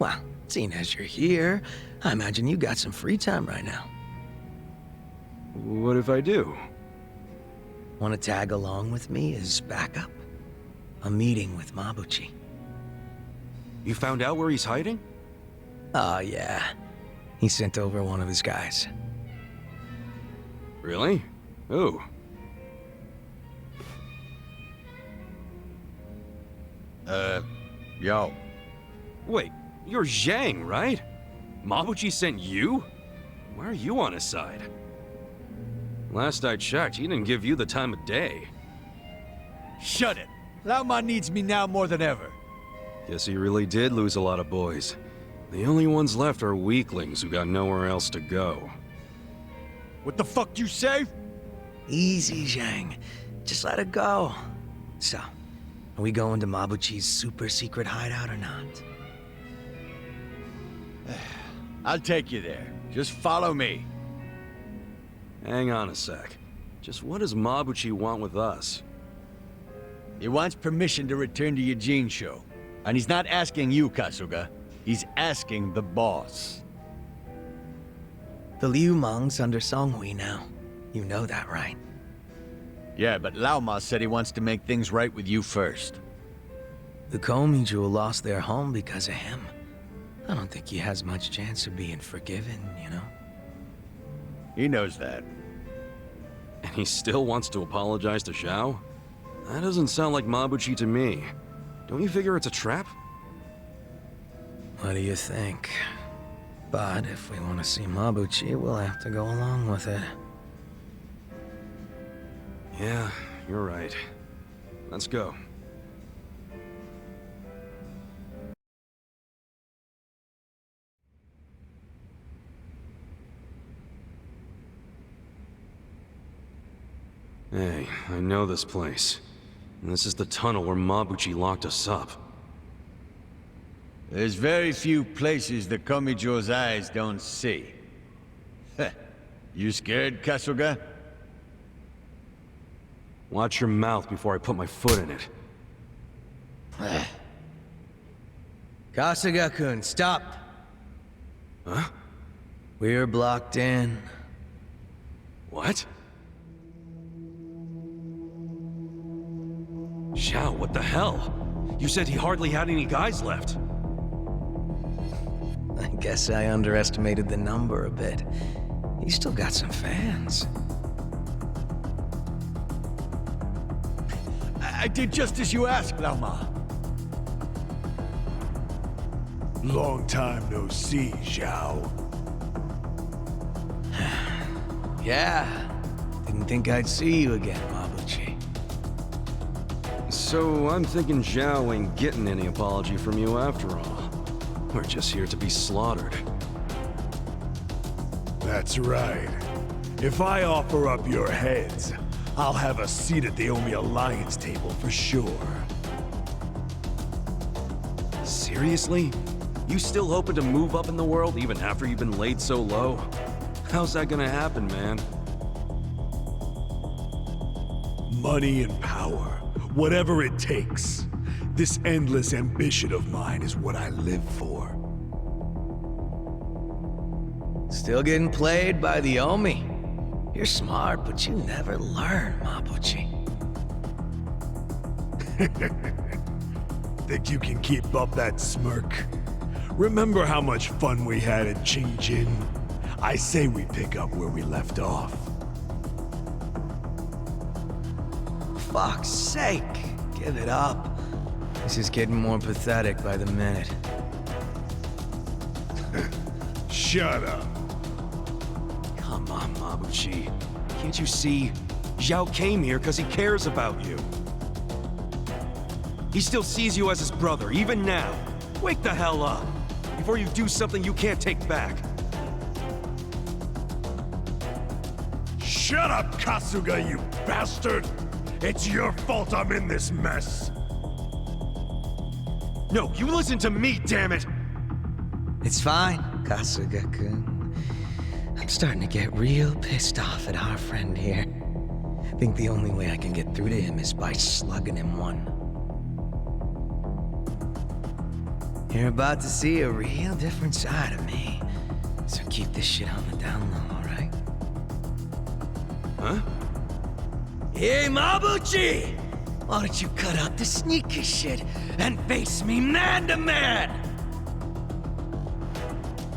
Well, seeing as you're here, I imagine you got some free time right now. What if I do? Want to tag along with me as backup? A meeting with Mabuchi. You found out where he's hiding? Oh, yeah. He sent over one of his guys. Really? Who? Yo. Wait, you're Zhang, right? Mabuchi sent you? Why are you on his side? Last I checked, he didn't give you the time of day. Shut it! Lao Ma needs me now more than ever. Guess he really did lose a lot of boys. The only ones left are weaklings who got nowhere else to go. What the fuck you say? Easy, Zhang. Just let it go. So, are we going to Mabuchi's super secret hideout or not? I'll take you there. Just follow me. Hang on a sec. Just what does Mabuchi want with us? He wants permission to return to Yujin-sho. And he's not asking you, Kasuga. He's asking the boss. The Liu Mang's under Songhui now. You know that, right? Yeah, but Lao Ma said he wants to make things right with you first. The Komiju lost their home because of him. I don't think he has much chance of being forgiven, you know? He knows that. And he still wants to apologize to Xiao? That doesn't sound like Mabuchi to me. Don't you figure it's a trap? What do you think? But if we want to see Mabuchi, we'll have to go along with it. Yeah, you're right. Let's go. Hey, I know this place. And this is the tunnel where Mabuchi locked us up. There's very few places the Komijo's eyes don't see. You scared, Kasuga? Watch your mouth before I put my foot in it. Kasuga-kun, stop! Huh? We're blocked in. What? Xiao, what the hell? You said he hardly had any guys left. I guess I underestimated the number a bit. He's still got some fans. I did just as you asked, Lao Ma. Long time no see, Shao. Yeah. Didn't think I'd see you again, Mabuchi. So I'm thinking Xiao ain't getting any apology from you after all. We're just here to be slaughtered. That's right. If I offer up your heads, I'll have a seat at the Omi Alliance table for sure. Seriously? You still hoping to move up in the world even after you've been laid so low? How's that gonna happen, man? Money and power, whatever it takes. This endless ambition of mine is what I live for. Still getting played by the Omi. You're smart, but you never learn, Mabuchi. Think you can keep up that smirk? Remember how much fun we had at Qingjin? I say we pick up where we left off. Fuck's sake, give it up. This is getting more pathetic by the minute. Shut up. Come on, Mabuchi. Can't you see? Xiao came here because he cares about you. He still sees you as his brother, even now. Wake the hell up, before you do something you can't take back. Shut up, Kasuga, you bastard! It's your fault I'm in this mess! No, you listen to me, damn it! It's fine, Kasuga-kun. I'm starting to get real pissed off at our friend here. Think the only way I can get through to him is by slugging him one. You're about to see a real different side of me. So keep this shit on the down low, alright? Huh? Hey, Mabuchi! Why don't you cut out the sneaky shit and face me man to man?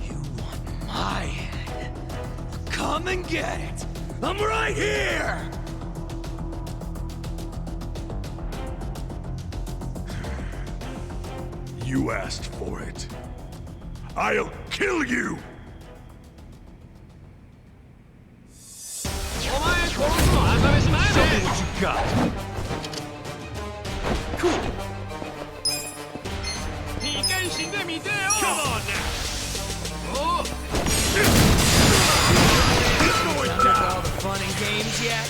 You want my head? Come and get it! I'm right here! You asked for it. I'll kill you! Show me what you got. Cool. Come on now. All the fun and games yet?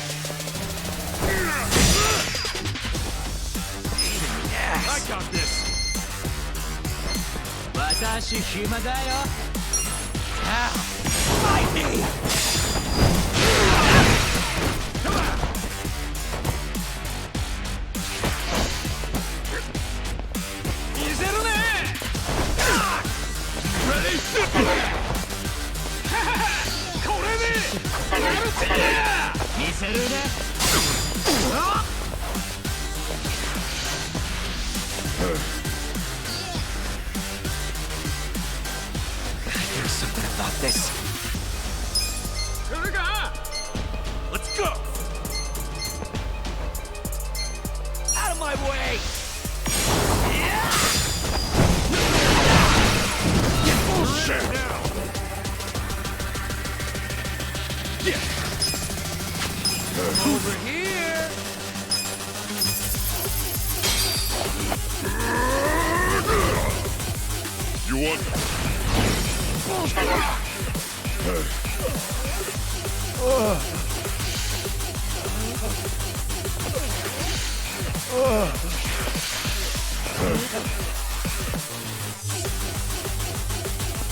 I got this. 私暇だよ。Now, fight me! Ready? There's something about this. Let's go. Out of my way! Bullshit now. Over here! You want...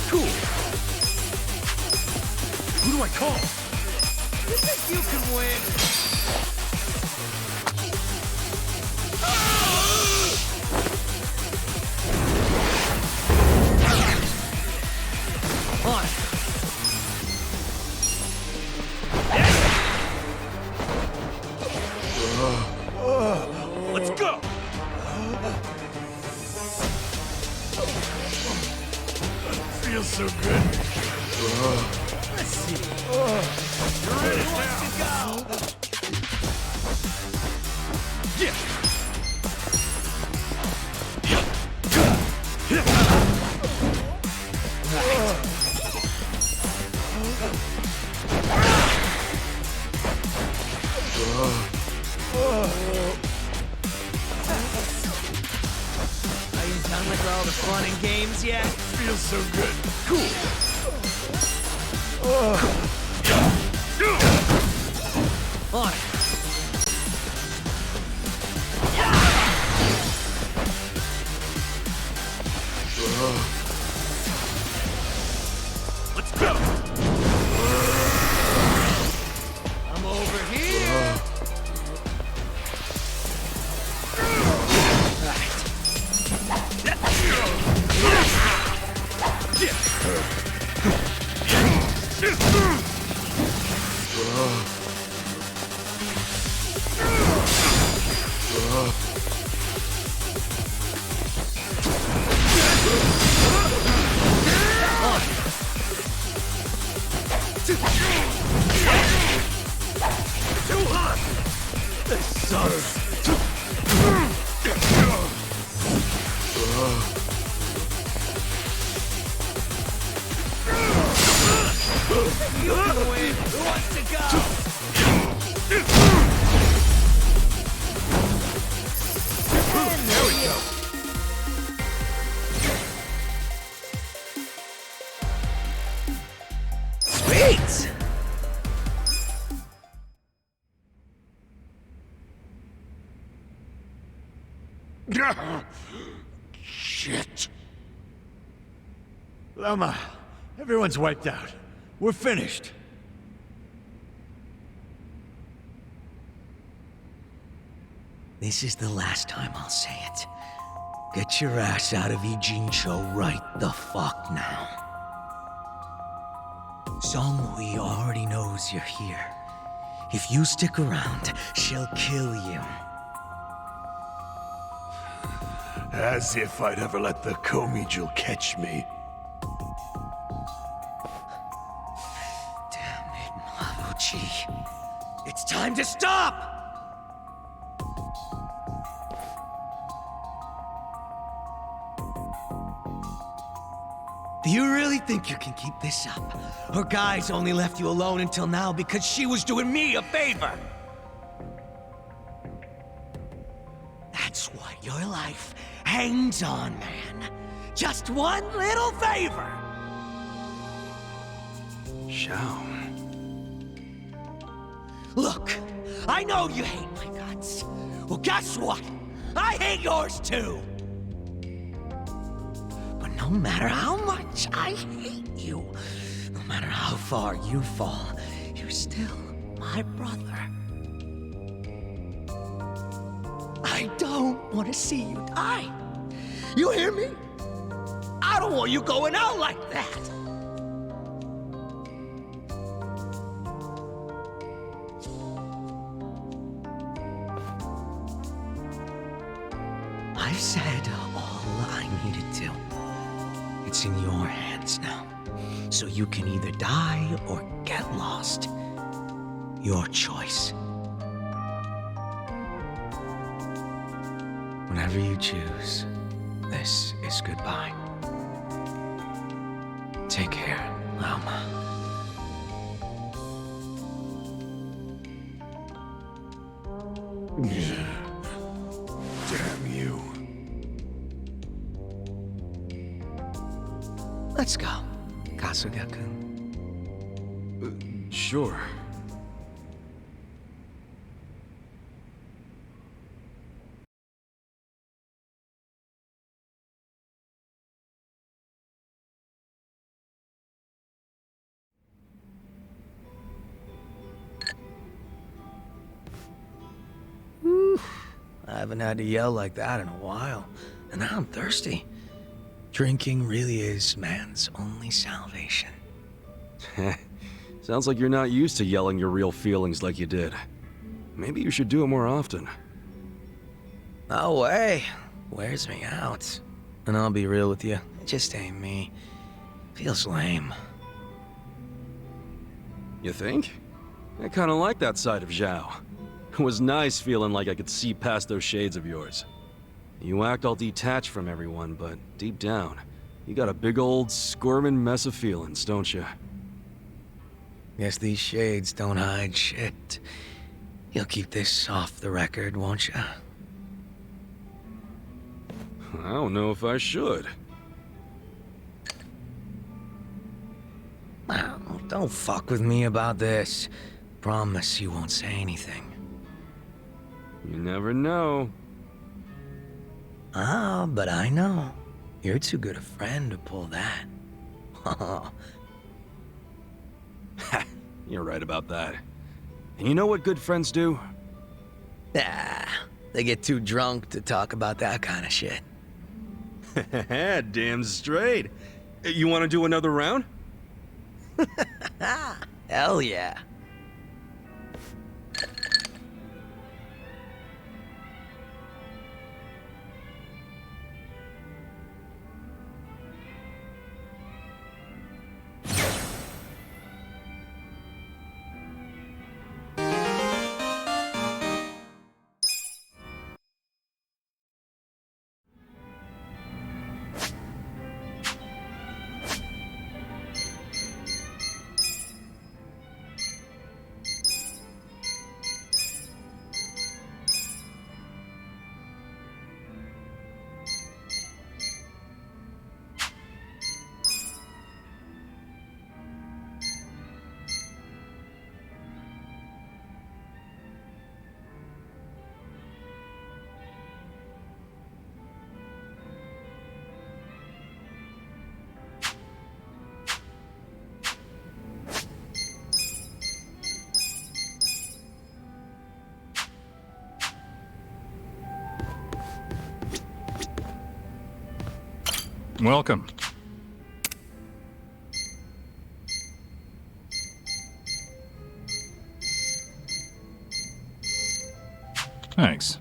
Cool. Who do I call? You think you can win? On. Let's go. Feels so good. Let's see. You're ready now. Go! Yeah. Are you done with all the fun and games yet? Feels so good. Cool. On it. Let's go. I'm over here. Too hot. This sucks. You can win. Who wants to go? There we go. Sweet! Shit. Lama, everyone's wiped out. We're finished. This is the last time I'll say it. Get your ass out of Ijincho right the fuck now. Songhui already knows you're here. If you stick around, she'll kill you. As if I'd ever let the Komijul catch me. Damn it, Mabuchi. It's time to stop! Do you really think you can keep this up? Her guys only left you alone until now because she was doing me a favor. That's what your life hangs on, man. Just one little favor. Shao. Look, I know you hate my guts. Well, guess what? I hate yours too. But no matter how much I hate you, no matter how far you fall, you're still my brother. I don't want to see you die. You hear me? I don't want you going out like that. I've said all I needed to. It's in your hands now. So you can either die or get lost. Your choice. Whenever you choose, this is goodbye. Take care, Lama. Damn you. Let's go, Kasuga-kun. Sure. I haven't had to yell like that in a while, and now I'm thirsty. Drinking really is man's only salvation. Sounds like you're not used to yelling your real feelings like you did. Maybe you should do it more often. No way. Wears me out. And I'll be real with you, it just ain't me. Feels lame. You think? I kinda like that side of Zhao. It was nice feeling like I could see past those shades of yours. You act all detached from everyone, but deep down, you got a big old squirming mess of feelings, don't you? Guess these shades don't hide shit. You'll keep this off the record, won't you? I don't know if I should. Oh, don't fuck with me about this. Promise you won't say anything. You never know. Ah, but I know. You're too good a friend to pull that. You're right about that. And you know what good friends do? They get too drunk to talk about that kind of shit. Damn straight. You want to do another round? Hell yeah. Welcome. Thanks.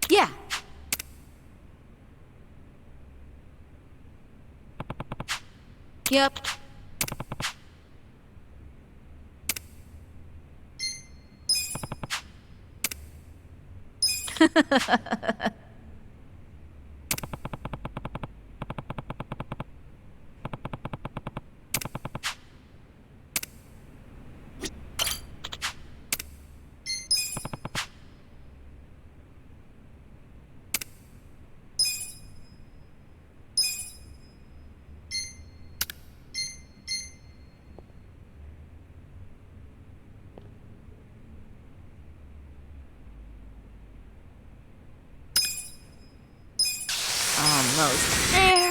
Yeah. Yep. Almost there.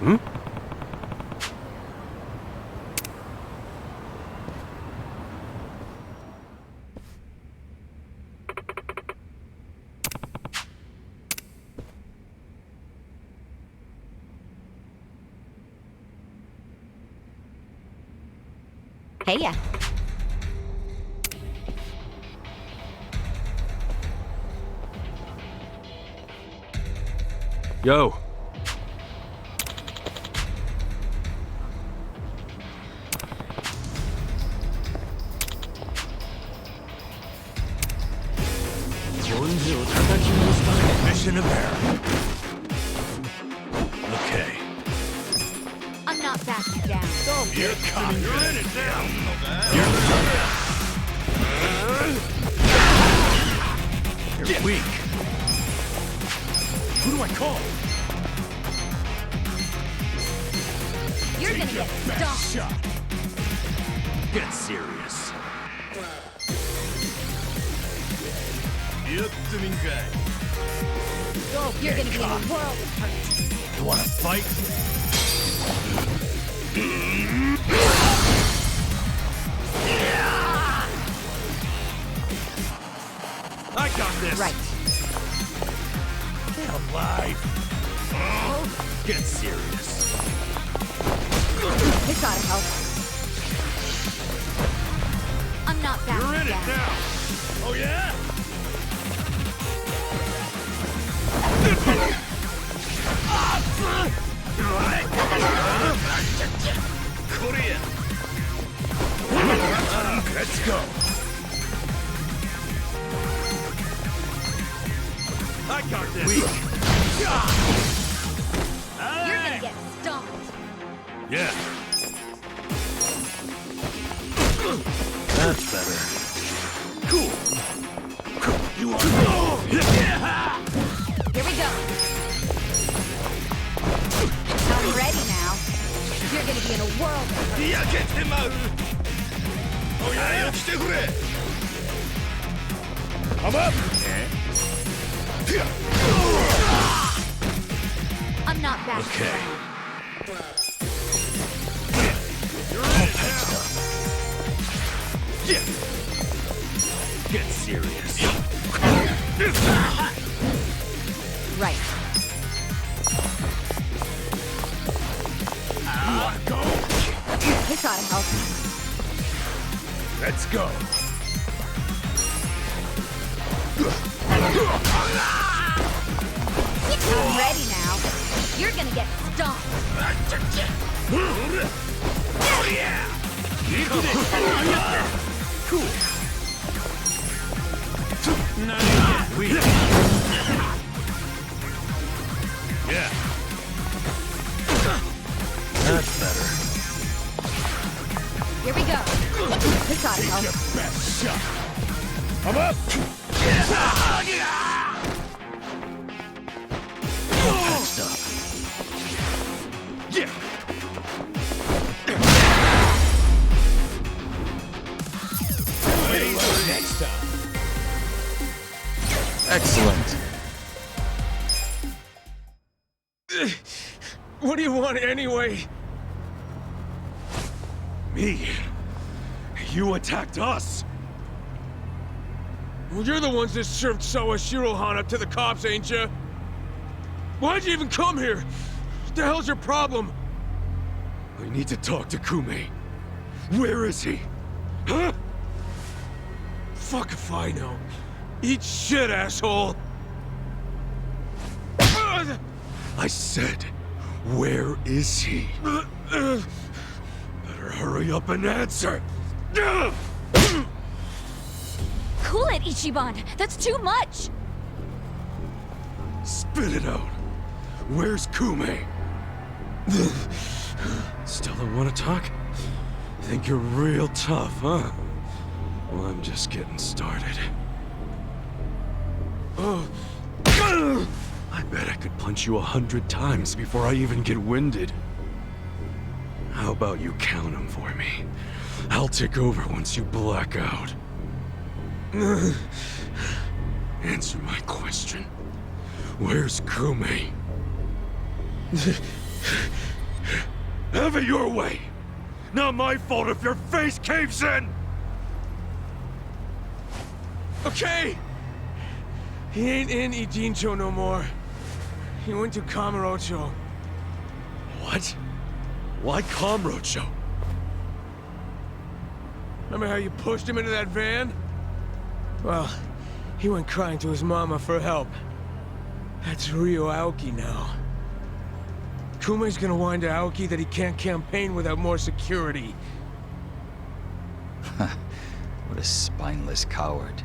Hmm? Hey, yeah. Yo. Mission of error. Okay. I'm not backing down. You're coming. You're in it now. You're weak. Who do I call? You're gonna get stomped. Shot. Get serious. You're gonna be in a world of hurt. You wanna fight? I got this. Right. Stay alive. Get serious. This ought to help. I'm not backing down. now. Oh yeah? Korea. Let's go. I got this. Weak. You're gonna get stomped. Yeah. That's better. Cool. You want Here we go. I'm ready now. You're gonna be in a world of hurt. 焼けてまう。おやよ来てくれ。Come up. I'm not backing Okay. down. Yeah. Get serious. Right. You wanna go? This ought to help. Let's go. I'm ready now. You're gonna get stomped. Oh yeah. Cool. Weak. Yeah. That's better. Here we go. This ought to Take help. your best shot. I'm up. Patched up. Yeah. Waiting for next time. Excellent. What do you want anyway? Me? You attacked us? Well, you're the ones that served Sawa Shirohan up to the cops, ain't you? Why'd you even come here? What the hell's your problem? I need to talk to Kume. Where is he? Huh? Fuck if I know. Eat shit, asshole! I said, where is he? Better hurry up and answer. Cool it, Ichiban. That's too much. Spit it out. Where's Kume? Still don't want to talk? Think you're real tough, huh? Well, I'm just getting started. I bet I could punch you 100 times before I even get winded. How about you count them for me? I'll take over once you black out. Answer my question. Where's Kume? Have it your way! Not my fault if your face caves in! Okay! He ain't in Ijincho no more. He went to Kamurocho. What? Why Kamurocho? Remember how you pushed him into that van? Well, he went crying to his mama for help. That's Ryo Aoki now. Kume's gonna whine to Aoki that he can't campaign without more security. What a spineless coward.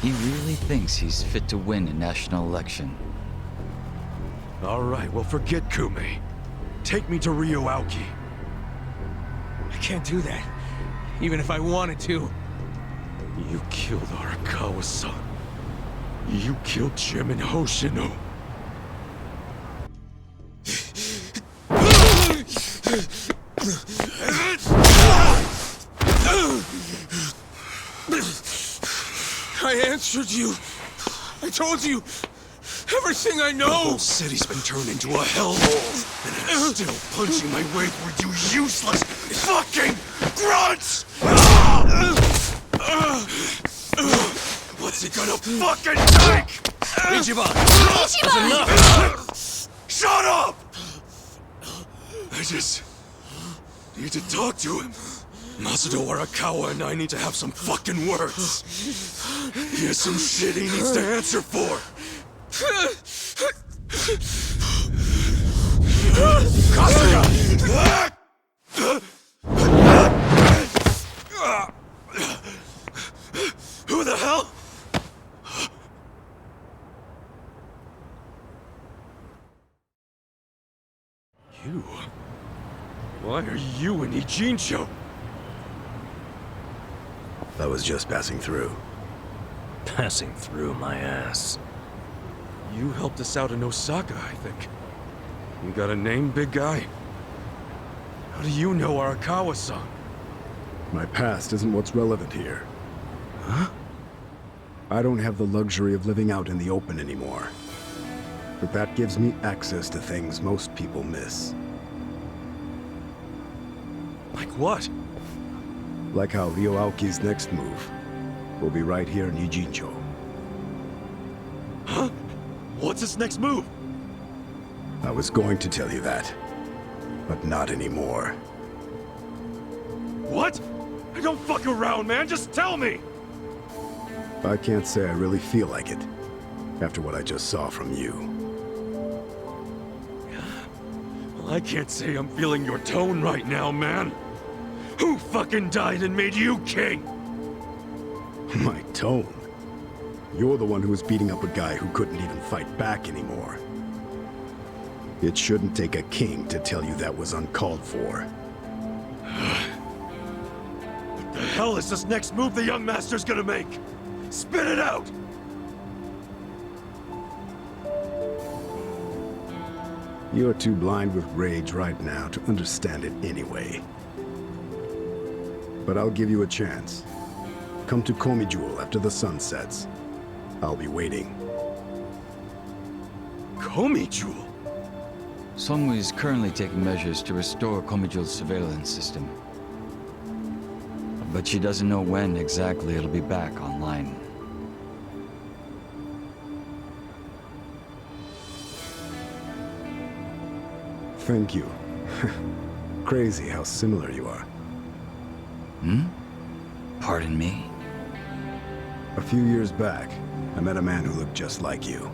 He really thinks he's fit to win a national election. Alright, well forget Kume. Take me to Ryo Aoki. I can't do that, even if I wanted to. You killed Arakawa-san. You killed Jim and Hoshino. I answered you. I told you everything I know. The whole city's been turned into a hellhole, and I'm still punching my way through you useless fucking grunts! What's it gonna fucking take? Ichiban! Ichiban! Enough! Shut up! I just need to talk to him. Masudo Arakawa and I need to have some fucking words. He has some shit he needs to answer for. Kasuga! Who the hell? You? Why are you in Ijincho? I was just passing through. Passing through my ass. You helped us out in Osaka, I think. You got a name, big guy? How do you know Arakawa-san? My past isn't what's relevant here. Huh? I don't have the luxury of living out in the open anymore. But that gives me access to things most people miss. Like what? Like how Ryo Aoki's next move will be right here in Ijincho. Huh? What's his next move? I was going to tell you that, but not anymore. What? I don't fuck around, man. Just tell me! I can't say I really feel like it, after what I just saw from you. Well, I can't say I'm feeling your tone right now, man. Who fucking died and made you king? My tone? You're the one who was beating up a guy who couldn't even fight back anymore. It shouldn't take a king to tell you that was uncalled for. What the hell is this next move the young master's gonna make? Spit it out! You're too blind with rage right now to understand it anyway. But I'll give you a chance. Come to Komijul after the sun sets. I'll be waiting. Komijul? Songwoo is currently taking measures to restore Komijul's surveillance system. But she doesn't know when exactly it'll be back online. Thank you. Crazy how similar you are. Pardon me? A few years back, I met a man who looked just like you.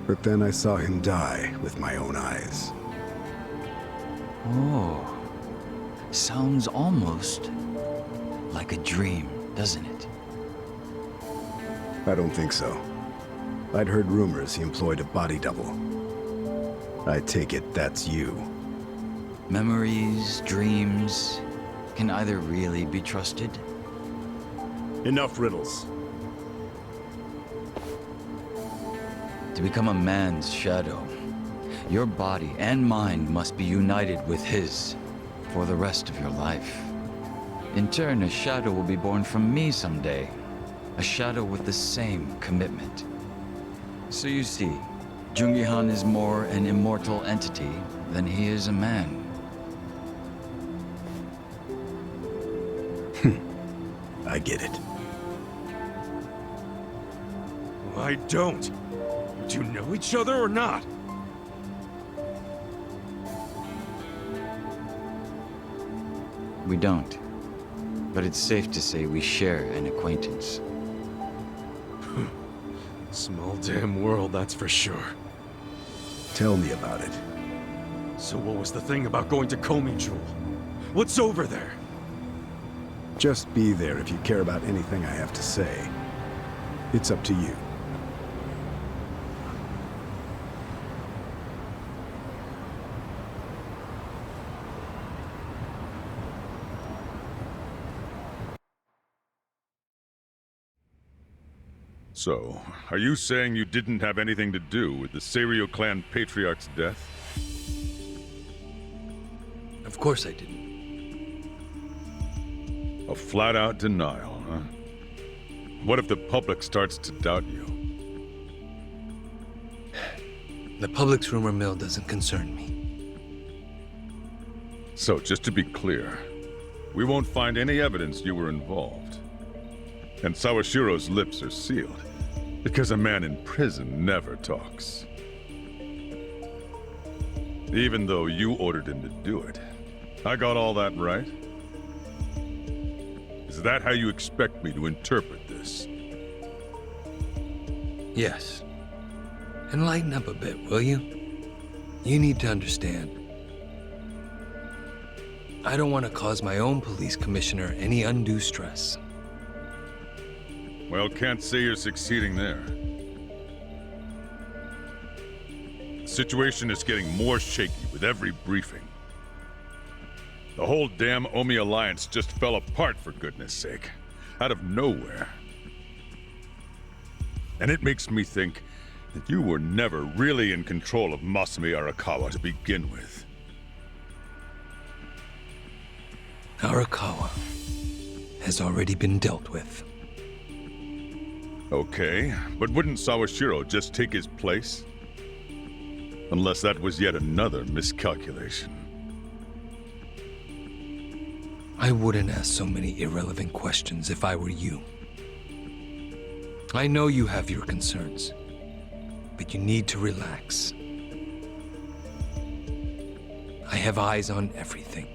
But then I saw him die with my own eyes. Oh. Sounds almost like a dream, doesn't it? I don't think so. I'd heard rumors he employed a body double. I take it that's you. Memories, dreams, can either really be trusted? Enough riddles. To become a man's shadow, your body and mind must be united with his for the rest of your life. In turn, a shadow will be born from me someday. A shadow with the same commitment. So you see, Jungi-han is more an immortal entity than he is a man. I get it. I don't. Do you know each other or not? We don't. But it's safe to say we share an acquaintance. Small damn world, that's for sure. Tell me about it. So what was the thing about going to Komi Jewel? What's over there? Just be there if you care about anything I have to say. It's up to you. So, are you saying you didn't have anything to do with the Seiryu clan patriarch's death? Of course I didn't. A flat-out denial, huh? What if the public starts to doubt you? The public's rumor mill doesn't concern me. So, just to be clear, we won't find any evidence you were involved. And Sawashiro's lips are sealed, because a man in prison never talks. Even though you ordered him to do it. I got all that right? Is that how you expect me to interpret this? Yes. And lighten up a bit, will you? You need to understand. I don't want to cause my own police commissioner any undue stress. Well, can't say you're succeeding there. The situation is getting more shaky with every briefing. The whole damn Omi alliance just fell apart, for goodness sake. Out of nowhere. And it makes me think that you were never really in control of Masumi Arakawa to begin with. Arakawa has already been dealt with. Okay, but wouldn't Sawashiro just take his place? Unless that was yet another miscalculation. I wouldn't ask so many irrelevant questions if I were you. I know you have your concerns, but you need to relax. I have eyes on everything.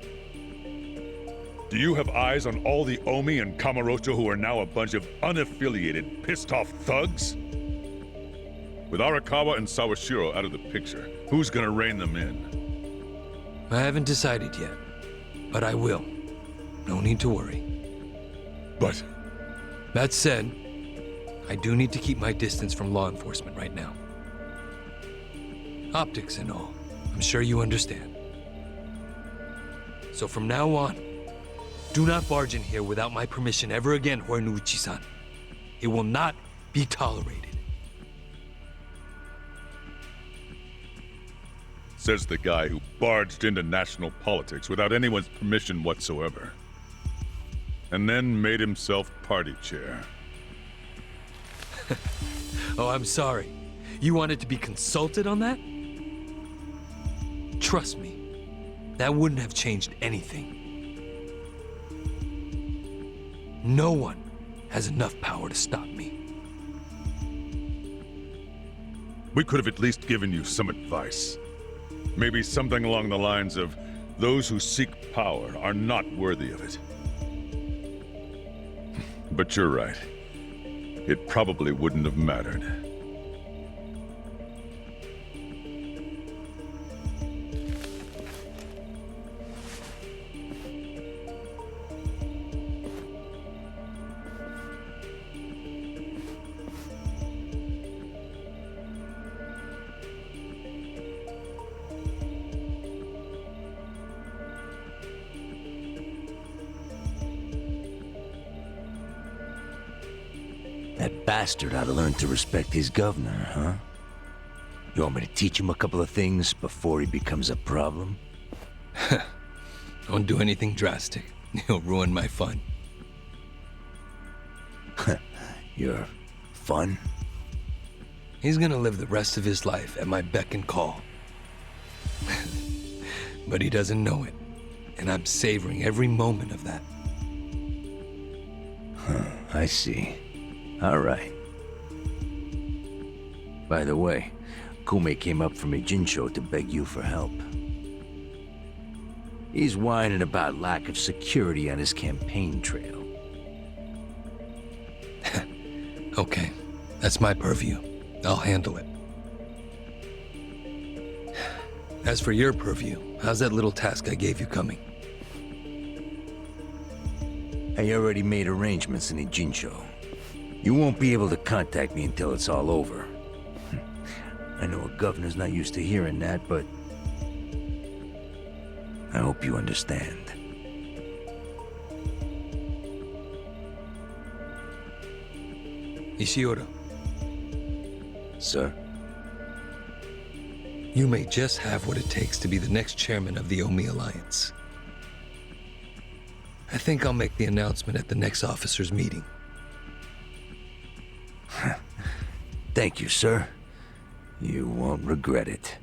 Do you have eyes on all the Omi and Kamurocho who are now a bunch of unaffiliated, pissed-off thugs? With Arakawa and Sawashiro out of the picture, who's gonna rein them in? I haven't decided yet, but I will. No need to worry. But... That said, I do need to keep my distance from law enforcement right now. Optics and all. I'm sure you understand. So from now on, do not barge in here without my permission ever again, Horiguchi-san. It will not be tolerated. Says the guy who barged into national politics without anyone's permission whatsoever. And then made himself party chair. Oh, I'm sorry. You wanted to be consulted on that? Trust me, that wouldn't have changed anything. No one has enough power to stop me. We could have at least given you some advice. Maybe something along the lines of, those who seek power are not worthy of it. But you're right. It probably wouldn't have mattered. That bastard ought to learn to respect his governor, huh? You want me to teach him a couple of things before he becomes a problem? Don't do anything drastic. You'll ruin my fun. Your fun? He's gonna live the rest of his life at my beck and call. But he doesn't know it, and I'm savoring every moment of that. I see. All right. By the way, Kume came up from Ijincho to beg you for help. He's whining about lack of security on his campaign trail. Okay, that's my purview. I'll handle it. As for your purview, how's that little task I gave you coming? I already made arrangements in Ijincho. You won't be able to contact me until it's all over. I know a governor's not used to hearing that, but I hope you understand. Ishiura, Sir? you may just have what it takes to be the next chairman of the Omi Alliance. I think I'll make the announcement at the next officers' meeting. Thank you, sir. You won't regret it.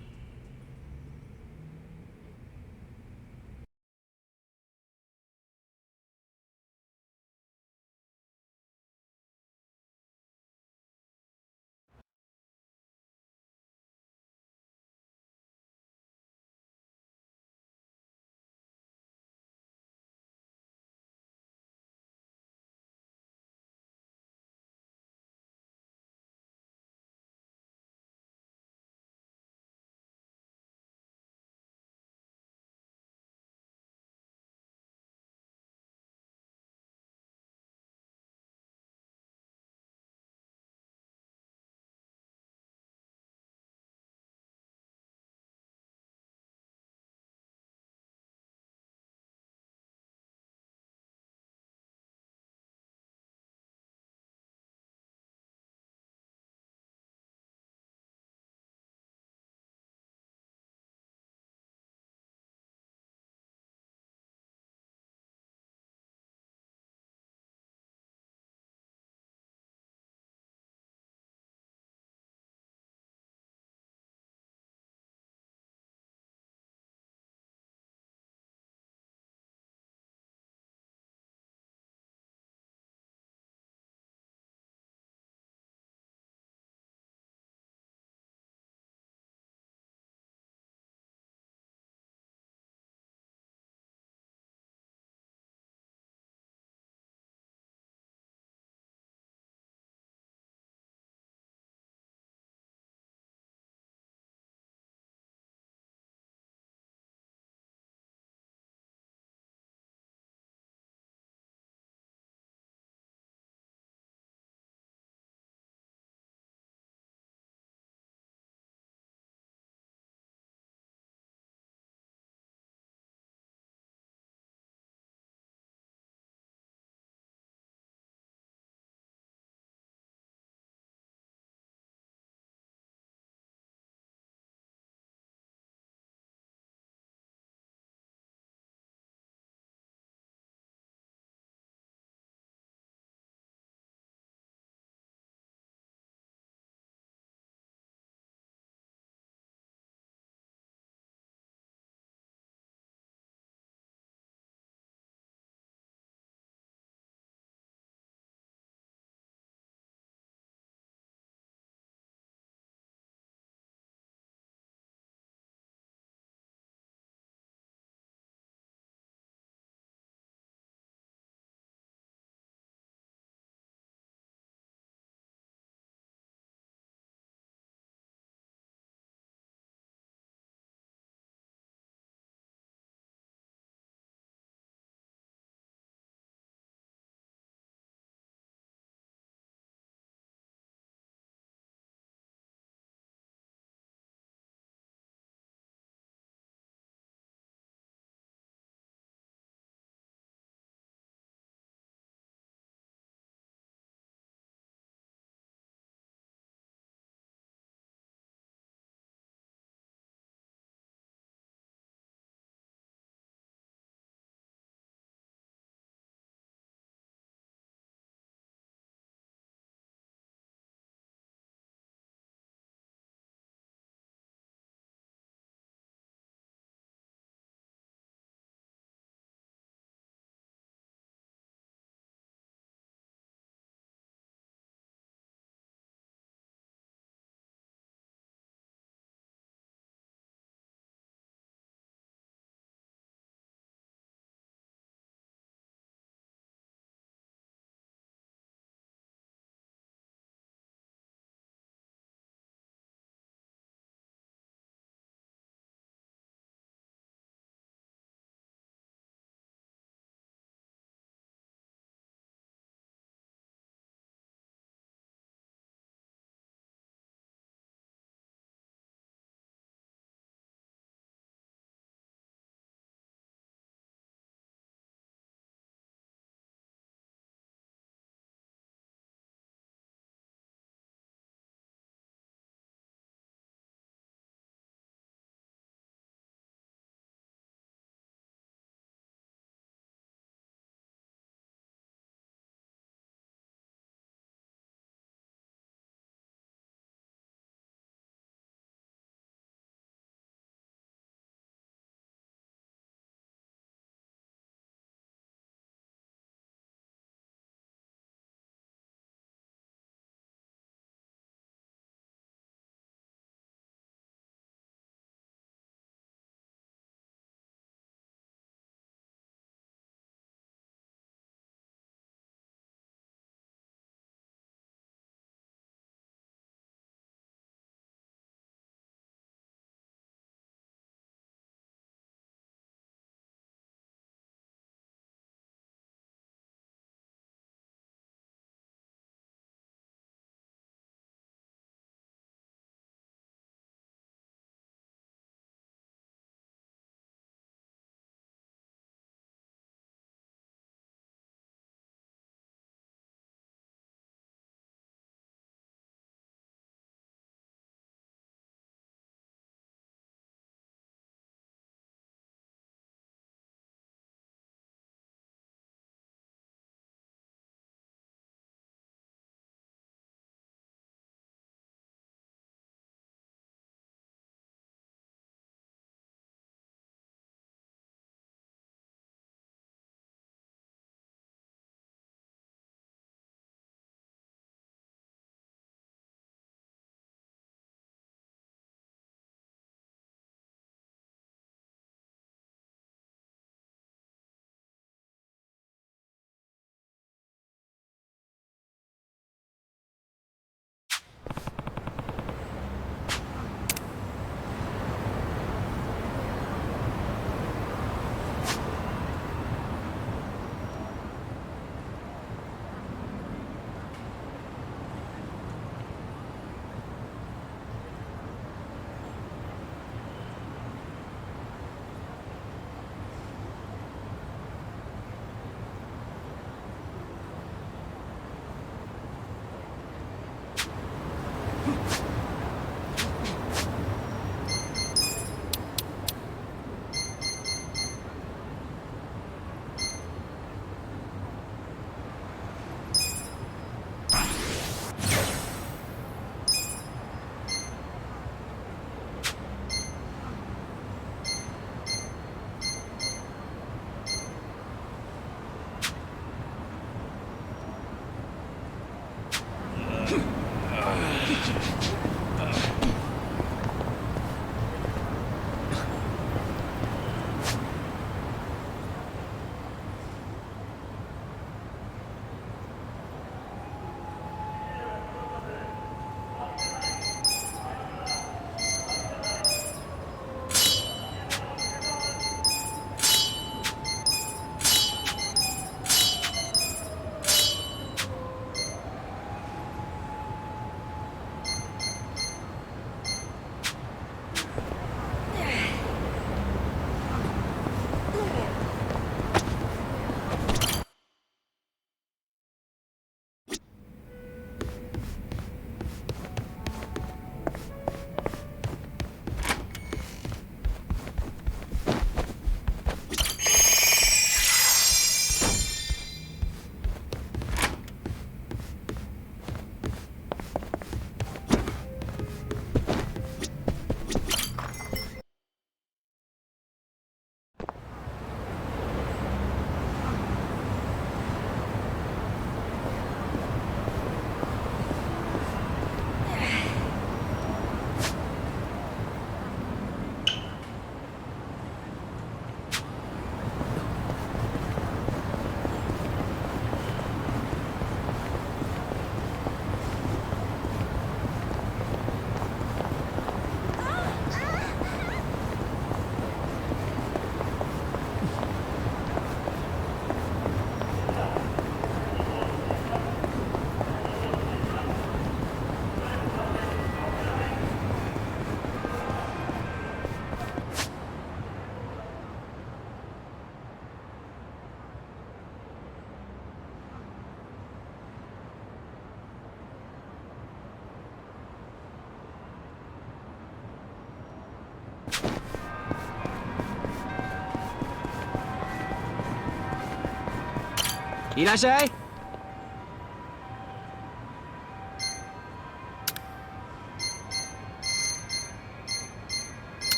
いらっしゃい。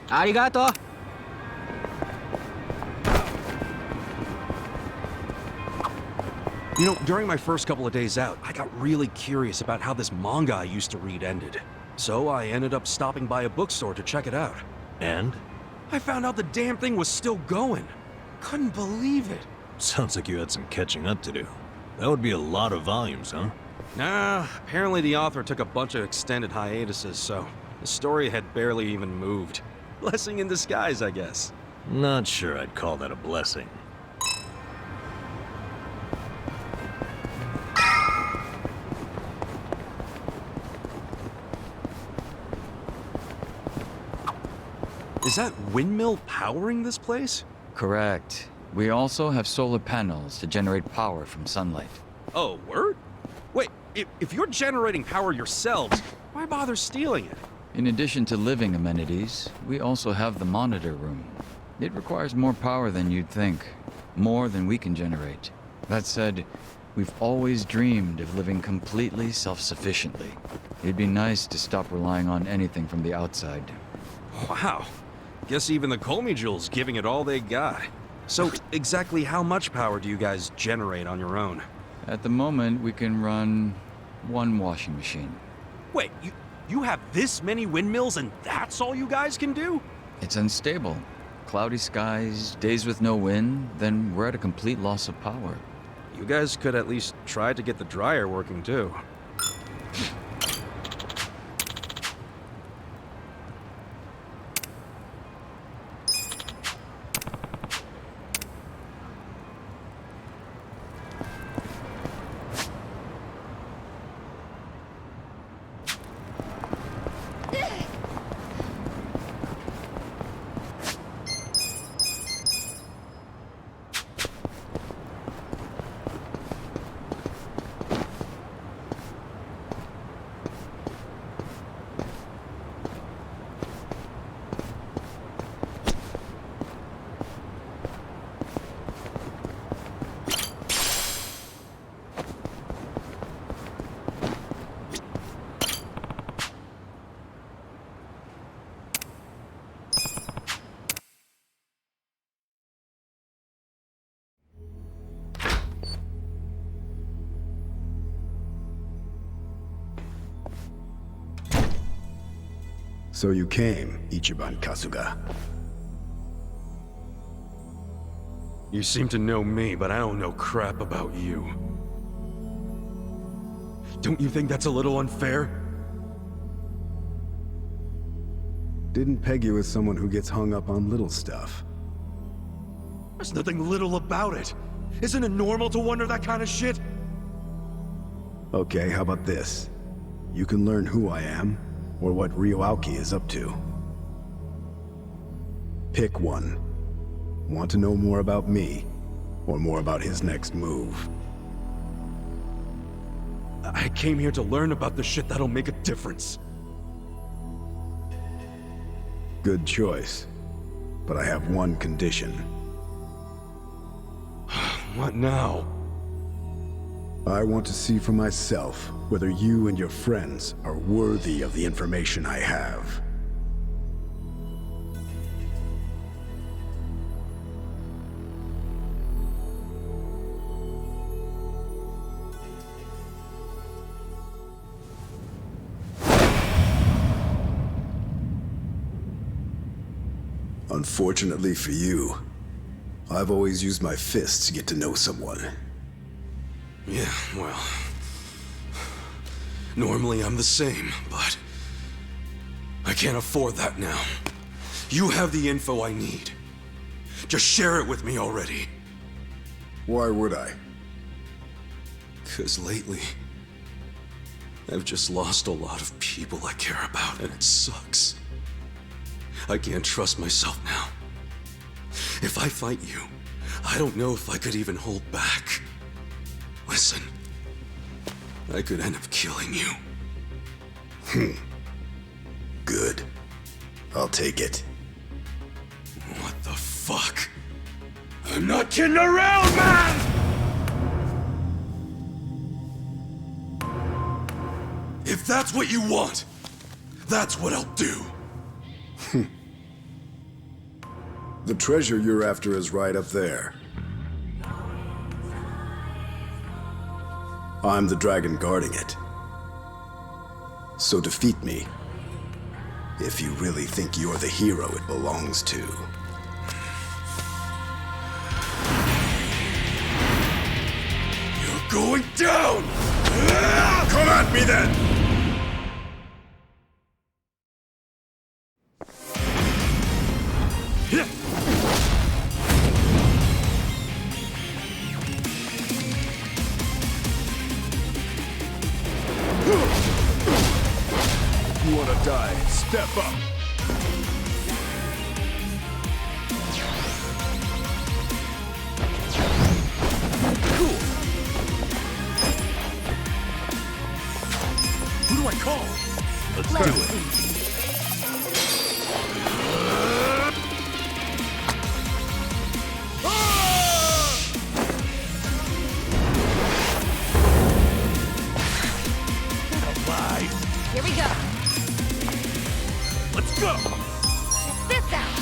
ありがとう。You know, during my first couple of days out, I got really curious about how this manga I used to read ended. So I ended up stopping by a bookstore to check it out. And? I found out the damn thing was still going. Couldn't believe it. Sounds like you had some catching up to do. That would be a lot of volumes, huh? Nah, apparently the author took a bunch of extended hiatuses, so the story had barely even moved. Blessing in disguise, I guess. Not sure I'd call that a blessing. Is that windmill powering this place? Correct. We also have solar panels to generate power from sunlight. Oh, word? Wait, if you're generating power yourselves, why bother stealing it? In addition to living amenities, we also have the monitor room. It requires more power than you'd think. More than we can generate. That said, we've always dreamed of living completely self-sufficiently. It'd be nice to stop relying on anything from the outside. Wow. Guess even the Colmy Jewels giving it all they got. So, exactly how much power do you guys generate on your own? At the moment, we can run one washing machine. Wait, you have this many windmills and that's all you guys can do? It's unstable. Cloudy skies, days with no wind, then we're at a complete loss of power. You guys could at least try to get the dryer working too. So you came, Ichiban Kasuga. You seem to know me, but I don't know crap about you. Don't you think that's a little unfair? Didn't peg you as someone who gets hung up on little stuff. There's nothing little about it. Isn't it normal to wonder that kind of shit? Okay, how about this? You can learn who I am, or what Ryoauki is up to. Pick one. Want to know more about me, or more about his next move? I came here to learn about the shit that'll make a difference. Good choice. But I have one condition. What now? I want to see for myself whether you and your friends are worthy of the information I have. Unfortunately for you, I've always used my fists to get to know someone. Yeah, well... Normally I'm the same, but... I can't afford that now. You have the info I need. Just share it with me already. Why would I? 'Cause lately... I've just lost a lot of people I care about, and it sucks. I can't trust myself now. If I fight you, I don't know if I could even hold back. Listen, I could end up killing you. Good. I'll take it. What the fuck? I'm not kidding around, man! If that's what you want, that's what I'll do. The treasure you're after is right up there. I'm the dragon guarding it. So defeat me, if you really think you're the hero it belongs to. You're going down! Come at me then! You wanna die? Step up! Cool! Who do I call? Let's do it. Here we go. Let's go! This out.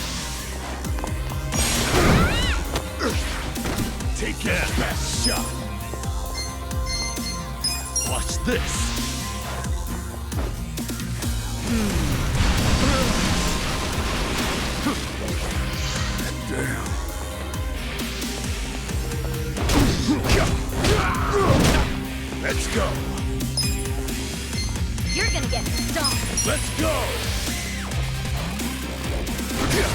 Take care, best shot. Watch this. Damn. Let's go. You're gonna get stomped. Let's go. Damn.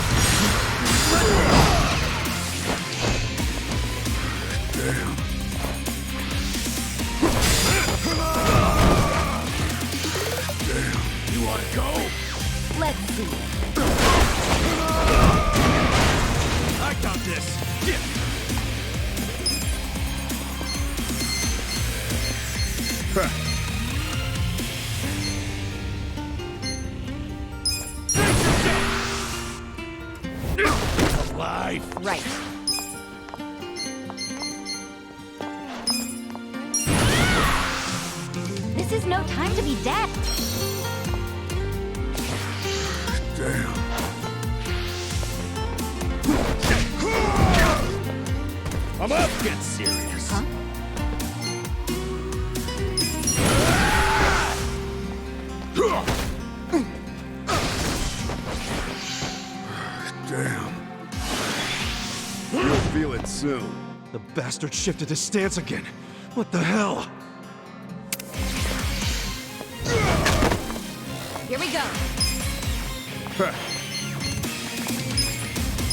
Damn. You wanna go? Let's see. I got this. Yeah. Alive. Right. This is no time to be dead. Damn. I'm up. Get serious. Huh? feel it soon. The bastard shifted his stance again. What the hell? Here we go.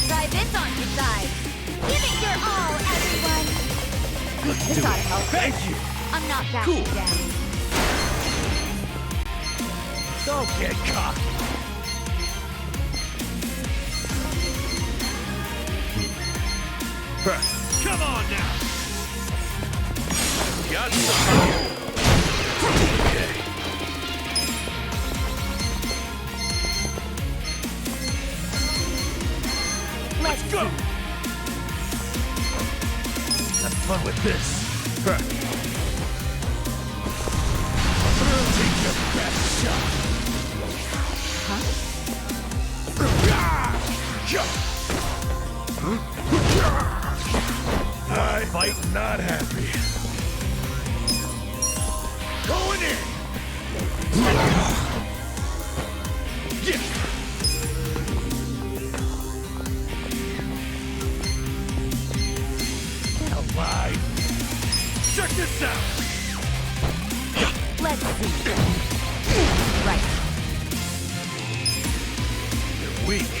Try this on your side. Give it your all, everyone. This ought to help. Thank you! I'm not backing down. Don't get cocky. Come on now! Got some. Okay. Let's go! Have fun with this. Take your best shot. I fight not happy. Going in! Yeah. Get alive! Check this out! Let's see. Right. You're weak.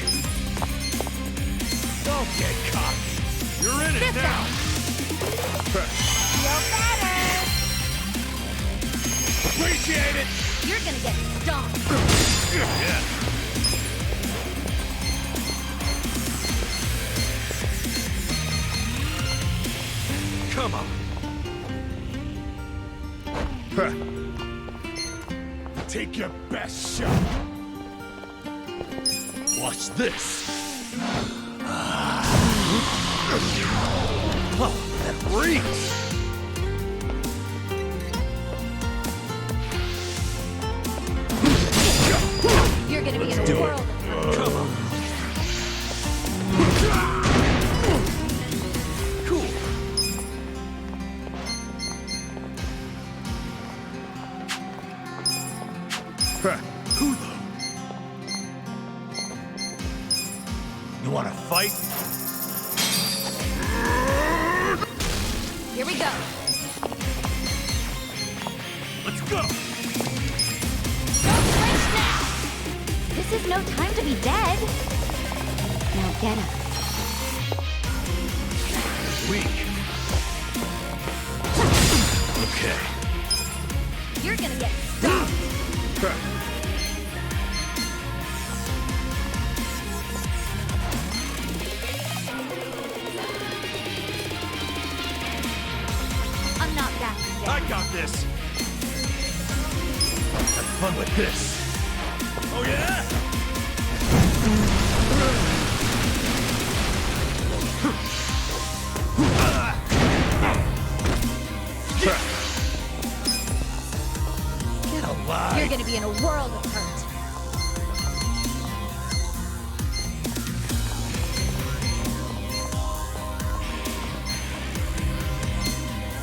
Don't get cocky. You're in it This now! Feel better. Appreciate it! You're gonna get stomped. Yeah. Come on. Take your best shot. Watch this. Oh, that reeks. You're gonna be in a world of hurt. Come on. Cool. Who the? You wanna fight? Here we go. Let's go! Don't flinch now. This is no time to be dead. Now get up. Weak. Okay. You're gonna get stomped. I'm not backing down. I got this. Have fun with this. Oh yeah? Get alive. You're gonna be in a world of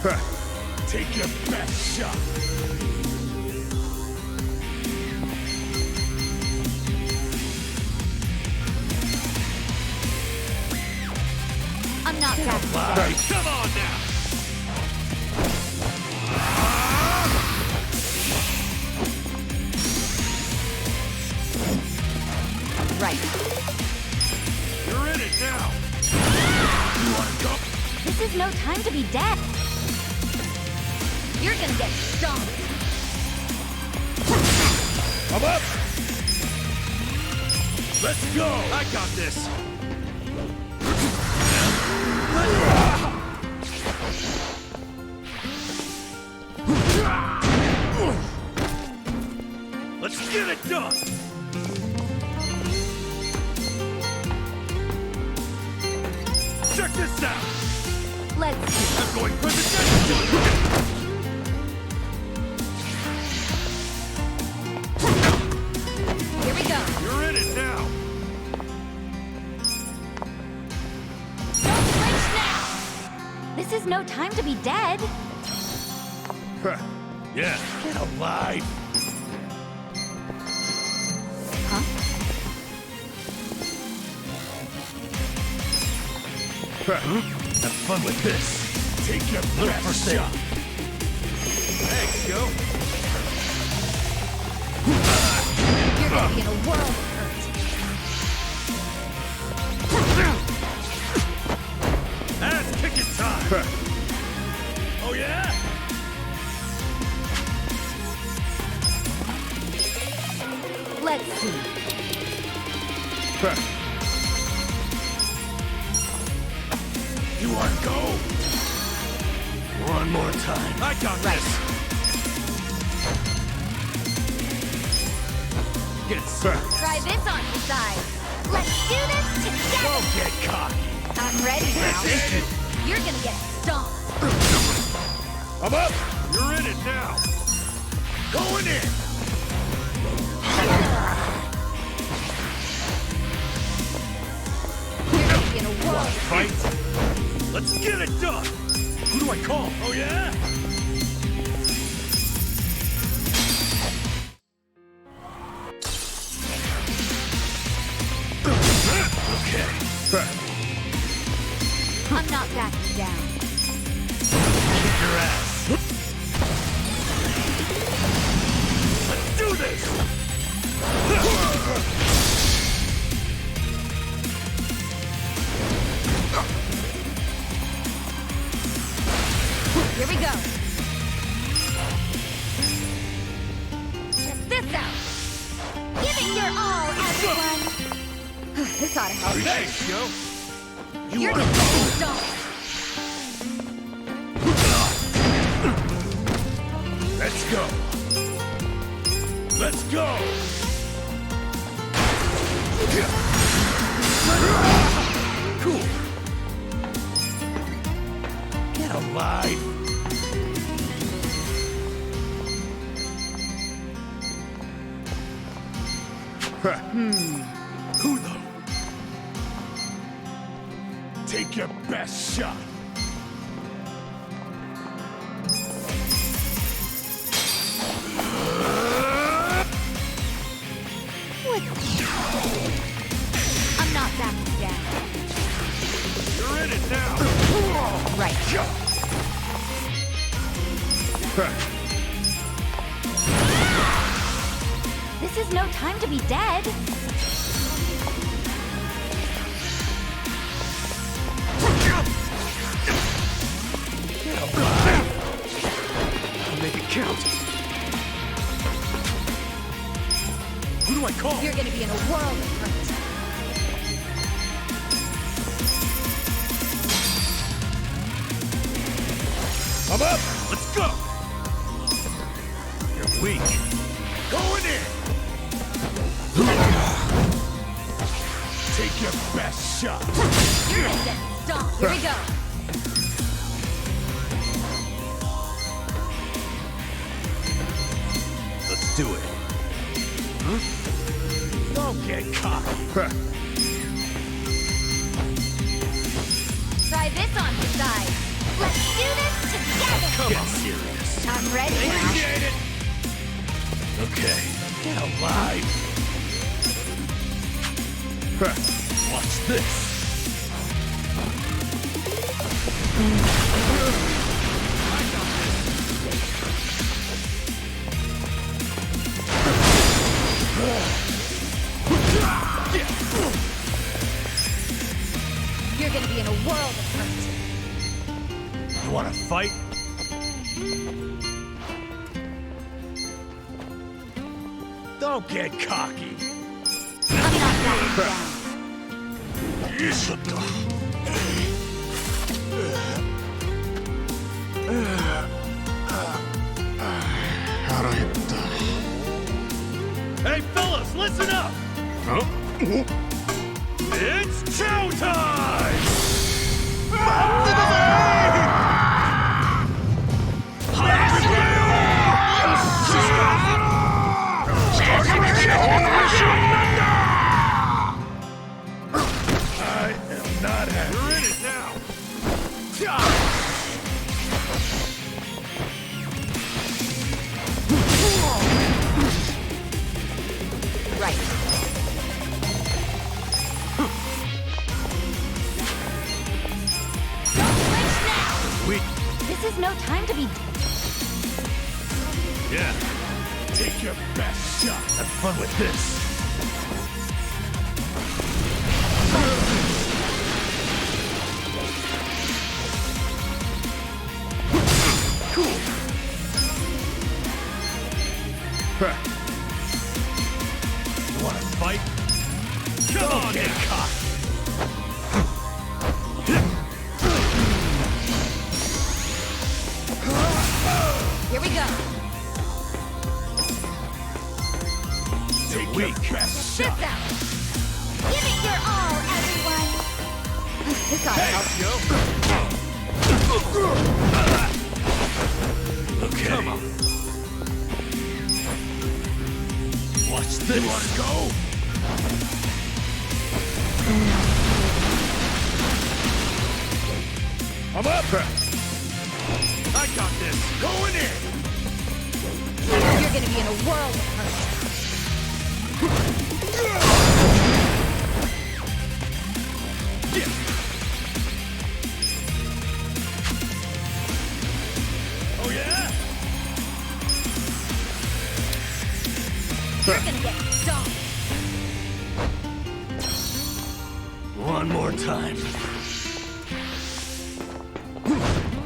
hurt. Take your best shot. I'm not backing down. Right. Come on now. Right. You're in it now. You wanna go? This is no time to be dead. You're gonna get stomped. I'm up. Let's go. I got this. Let's get it done. Check this out. Let's see. I'm going presidential. Here we go. You're in it now. Don't flinch now. This is no time to be dead. Yeah. Get alive. Huh? Have fun with this. Take your best shot. Thanks, yo. You're gonna be in a world of hurt. Ass kicking time. Oh yeah? Let's see. You wanna go? One more time. I got this. Get set. Try this on your side. Let's do this together. Don't get cocky. I'm ready now. You're gonna get stomped. I'm up. You're in it now. Going in. You're gonna be in a world. Fight. Let's get it done. Who do I call? Oh yeah? Okay. I'm not backing down. Kick your ass. Let's do this. Here we go. Check this out. Give it your all, everyone. This ought to help. Thanks, yo. You're gonna get stomped. Let's go. Let's go. Cool. Get alive. Who though? Take your best shot. I'm not backing down. You're in it now. Right. This is no time to be dead. I'll make it count. Who do I call? You're gonna be in a world of hurt. I'm up. Let's go. You're weak. Going in. Take your best shot. You're gonna get stomped. Here we go. Let's do it. Huh? Don't get cocky. Try this on your side. Let's do this together. Come on, serious. I'm ready now. Appreciate it. Okay, get alive. Watch this. You're gonna be in a world of hurt. You wanna fight? Don't get cocky. I'm not backing down. Hey, fellas, listen up! It's chow time! I am not happy. You're in it now. Right. weak. This is no time to be... Yeah. Take your best shot. Have fun with this. Cool. You wanna fight? Come on, get caught. Here we go. Take weak. This out. Give it your all, everyone. This ought to help. Okay. Come on. Watch this. You wanna go? I'm up. I got this. Going in. You're gonna be in a world of hurt. Oh yeah? You're gonna get stomped. One more time.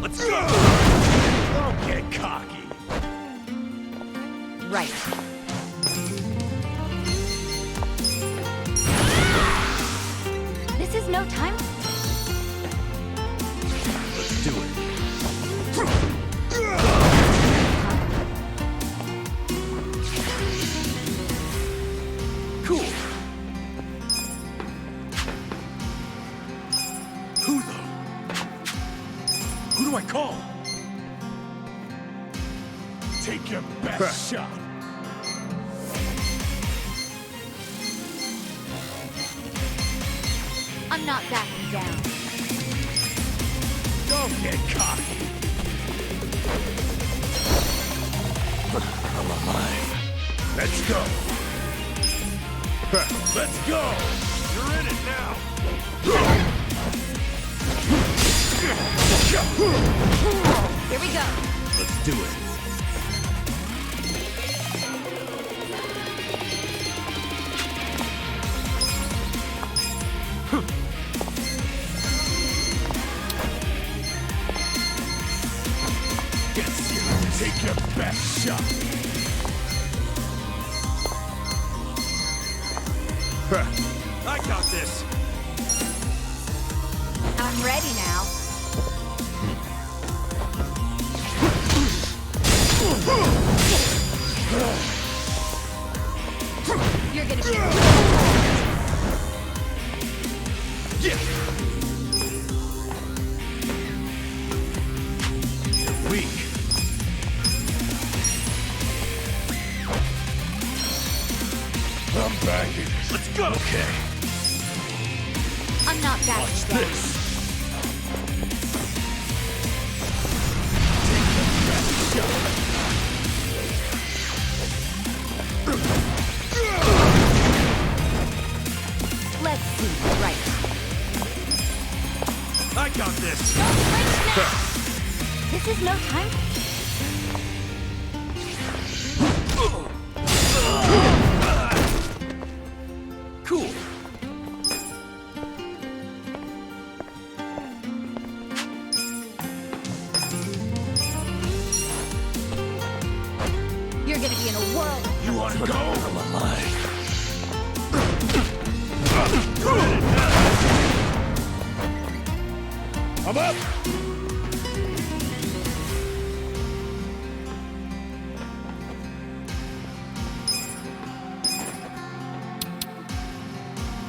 Let's go! Don't get cocky. Right. This is no time. Let's do it. Cool. Who though? Who do I call? Take your best shot. I'm not backing down. Don't get cocky. I'm alive. Let's go. Let's go. You're in it now. Here we go. Let's do it. Gets you. Take your best shot. I got this. I'm ready now. You're gonna be... Yeah. You're weak. I'm backing. Let's go. Okay. I'm not backing Watch down. this. Take the best shot. Let's see. Right. I got this. Don't flinch now. This is no time. Cool. You're gonna be in a world. You wanna go? I'm alive. I'm up.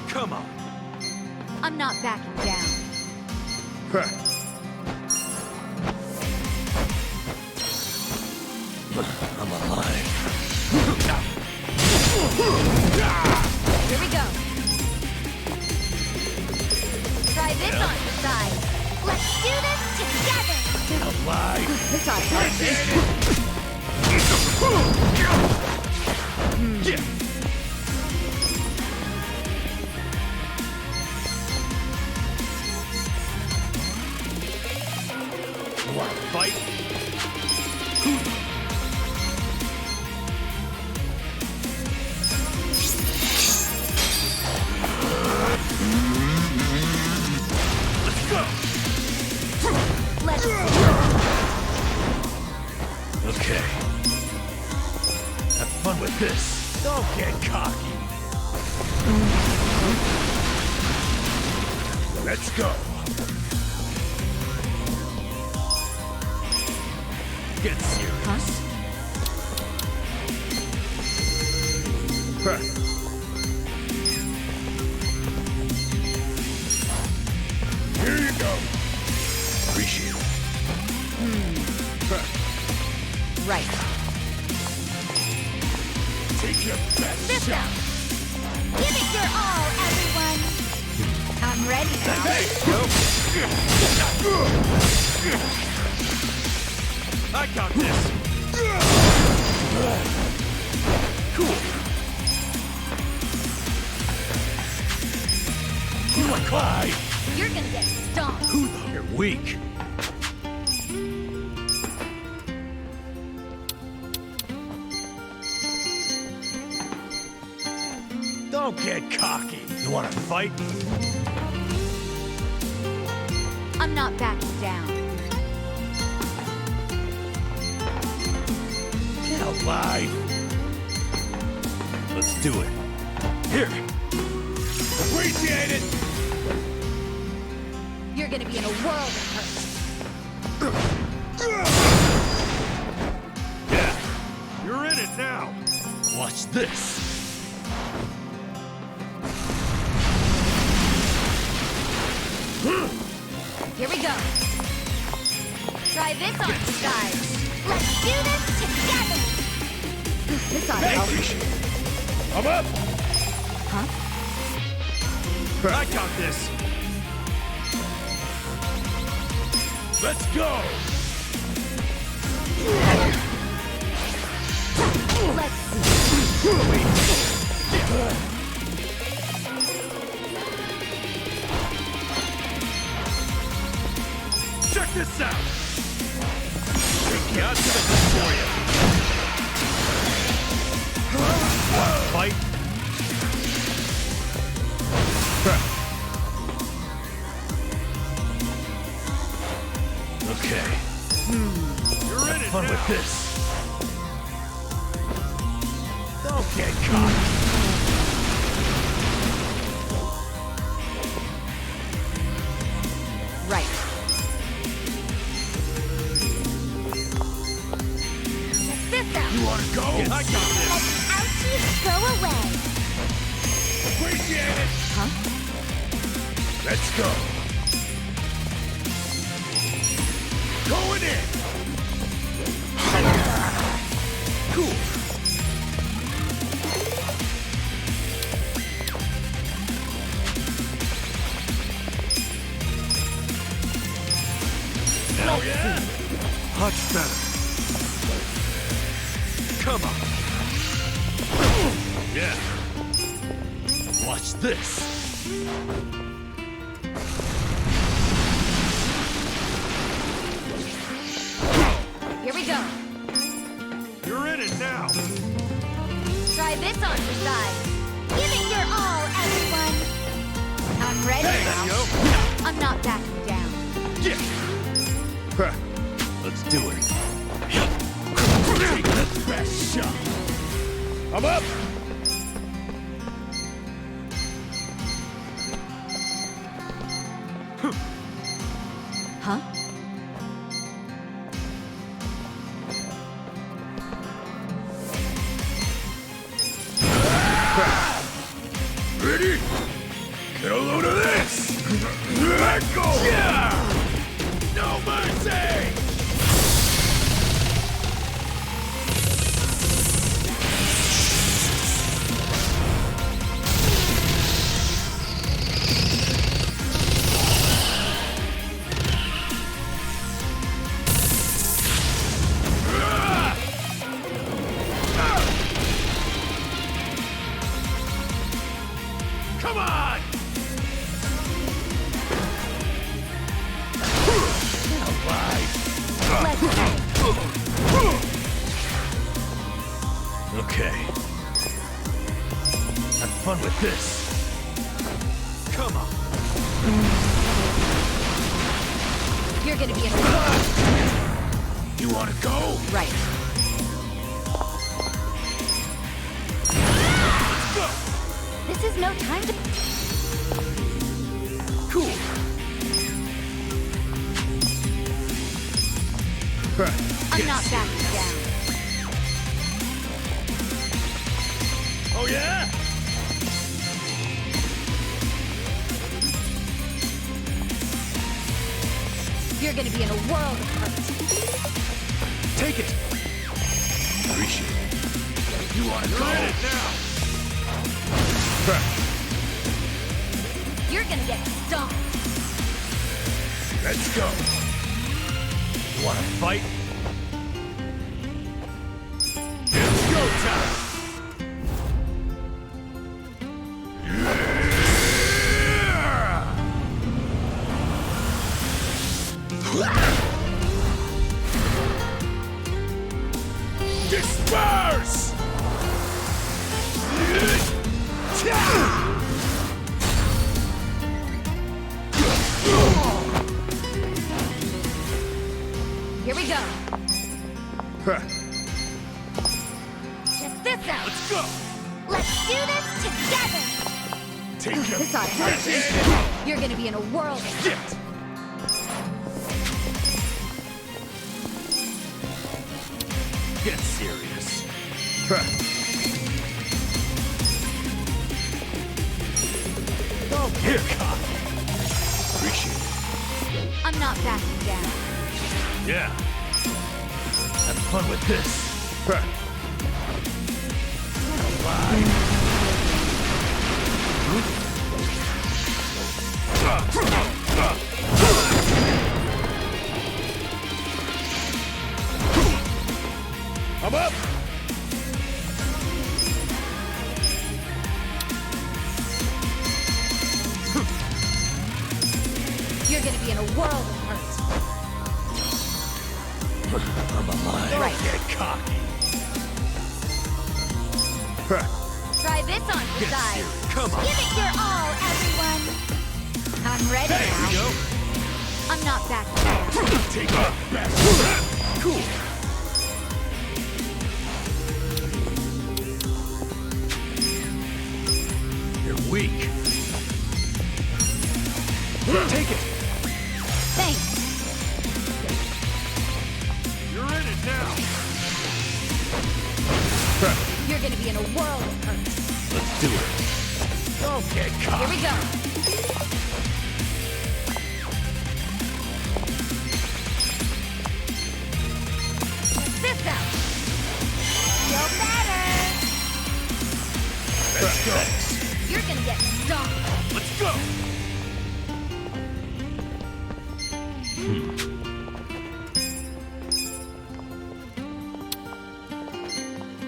Come on. I'm not backing down. I'm alive. Here we go. Try this on your side. Let's do this together. Alive. This ought to help. Yeah. wanna fight? Let's go! Let's Okay. Have fun with this. Don't get cocky. Let's go. Get serious. Huh? Here you go. Appreciate it. Right. Take your best This shot. out. Give it your all, everyone. I'm ready now. I got this. Cool. You are Clyde. You're gonna get stomped. Who the? You're weak. Don't get cocky. You wanna fight? I'm not backing down. Get alive. Let's do it. Here. Appreciate it. You're gonna be in a world of hurt. Yeah. You're in it now. Watch this. Here we go. Try this on, guys. Let's do this together. This ought to help. I'm up. Huh? I got this. Let's go. Let's see. Check this out. Got something for you. Wanna fight? Okay. You're in it fun now. With this. Don't get cocky. Right. Check this out. You wanna go? Yes. I got this. Let ouchies go away. Appreciate it. Huh? Let's go. Going in. Cool. Now, yeah. Much better. Come on. Yeah. Watch this. Here we go. You're in it now. Try this on your side. Give it your all, everyone. I'm ready now. Yo. I'm not backing down. Yeah. Let's do it. Take the best shot. I'm up. Huh? Ready? Get a load of this! Let go! Yeah! No mercy! Come on! fun with this. Come on. You're gonna be in a world. You wanna go? Right. This is no time to... Cool. I'm not backing down. Oh yeah? You're gonna be in a world of hurt. Take it. Appreciate it. You wanna go? It now. You're gonna get stomped. Let's go. You wanna fight? It's go time. Disperse! Here we go. Check this out. Let's go! Let's do this together. Take your This ought to hurt. You're gonna be in a world of shit! Get serious. Oh, here, cop. Appreciate it. I'm not backing down. Yeah. Have fun with this. I'm up! You're gonna be in a world of hurt. I'm alive. Right. Get cocky. Try this on for Get size. serious. Come on. Give it your all, everyone. I'm ready There now. we go. I'm not backing down. Take off best. Cool. You're weak. Take it. Thanks. You're in it now. You're gonna be in a world of hurt. Let's do it. Don't get caught. Here we go. Check this out. Feel better. Let's go. You're gonna get stomped. Let's go.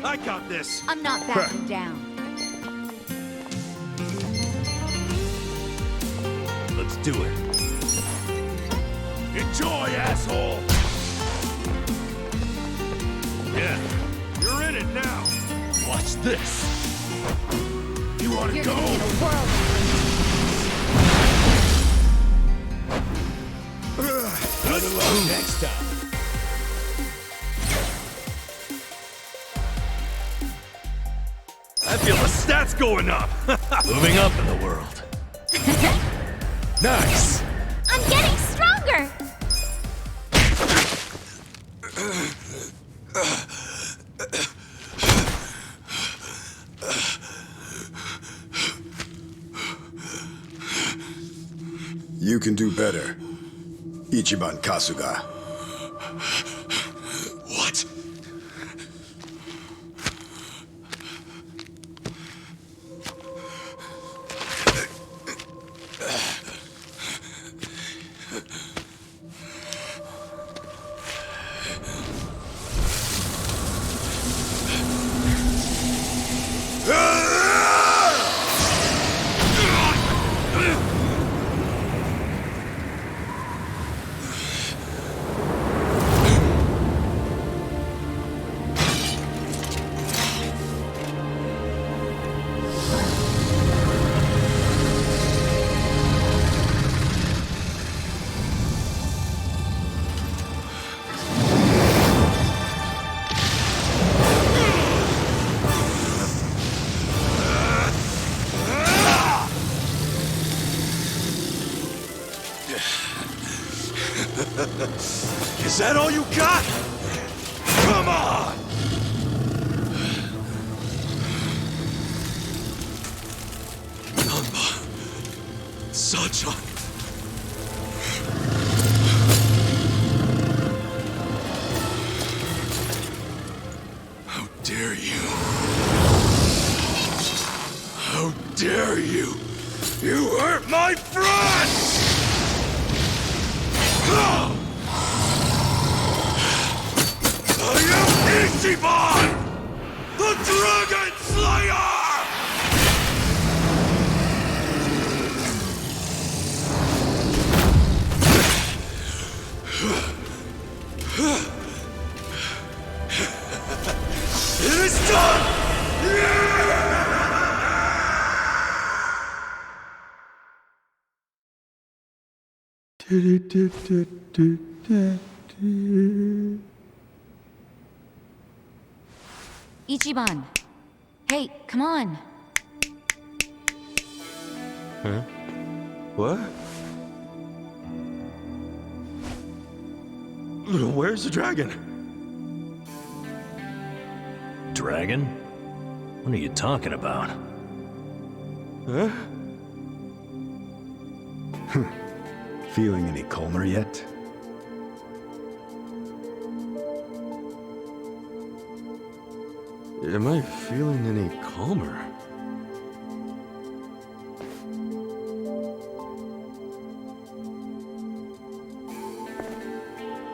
I got this. I'm not backing down. Let's do it. Enjoy, asshole. Yeah. You're in it now. Watch this. You wanna You're go? gonna be in a world of Good luck next time. I feel the stats going up. Moving up in the world. Nice. I'm getting stronger! You can do better, Ichiban Kasuga. What? Is that all you got? Come on! Namba. Sacha. How dare you? How dare you? You hurt my friends! I am Ichiban! The Dragon Slayer! It is done! Ichiban. Hey, come on. Huh? What? Where's the dragon? Dragon? What are you talking about? Huh? Feeling any calmer yet? Am I feeling any calmer?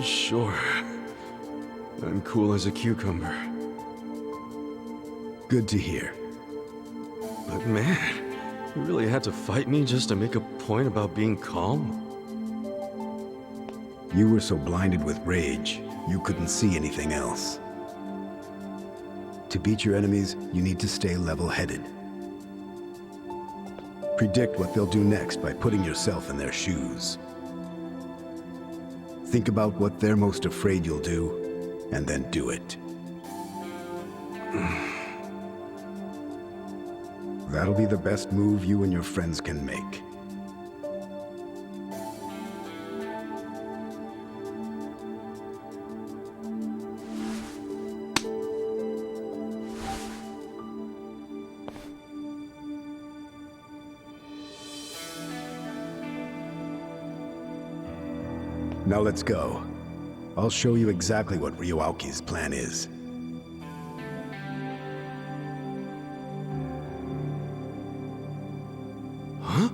Sure. I'm cool as a cucumber. Good to hear. But man, you really had to fight me just to make a point about being calm? You were so blinded with rage, you couldn't see anything else. To beat your enemies, you need to stay level-headed. Predict what they'll do next by putting yourself in their shoes. Think about what they're most afraid you'll do, and then do it. That'll be the best move you and your friends can make. Now let's go. I'll show you exactly what Ryoaki's plan is. Huh?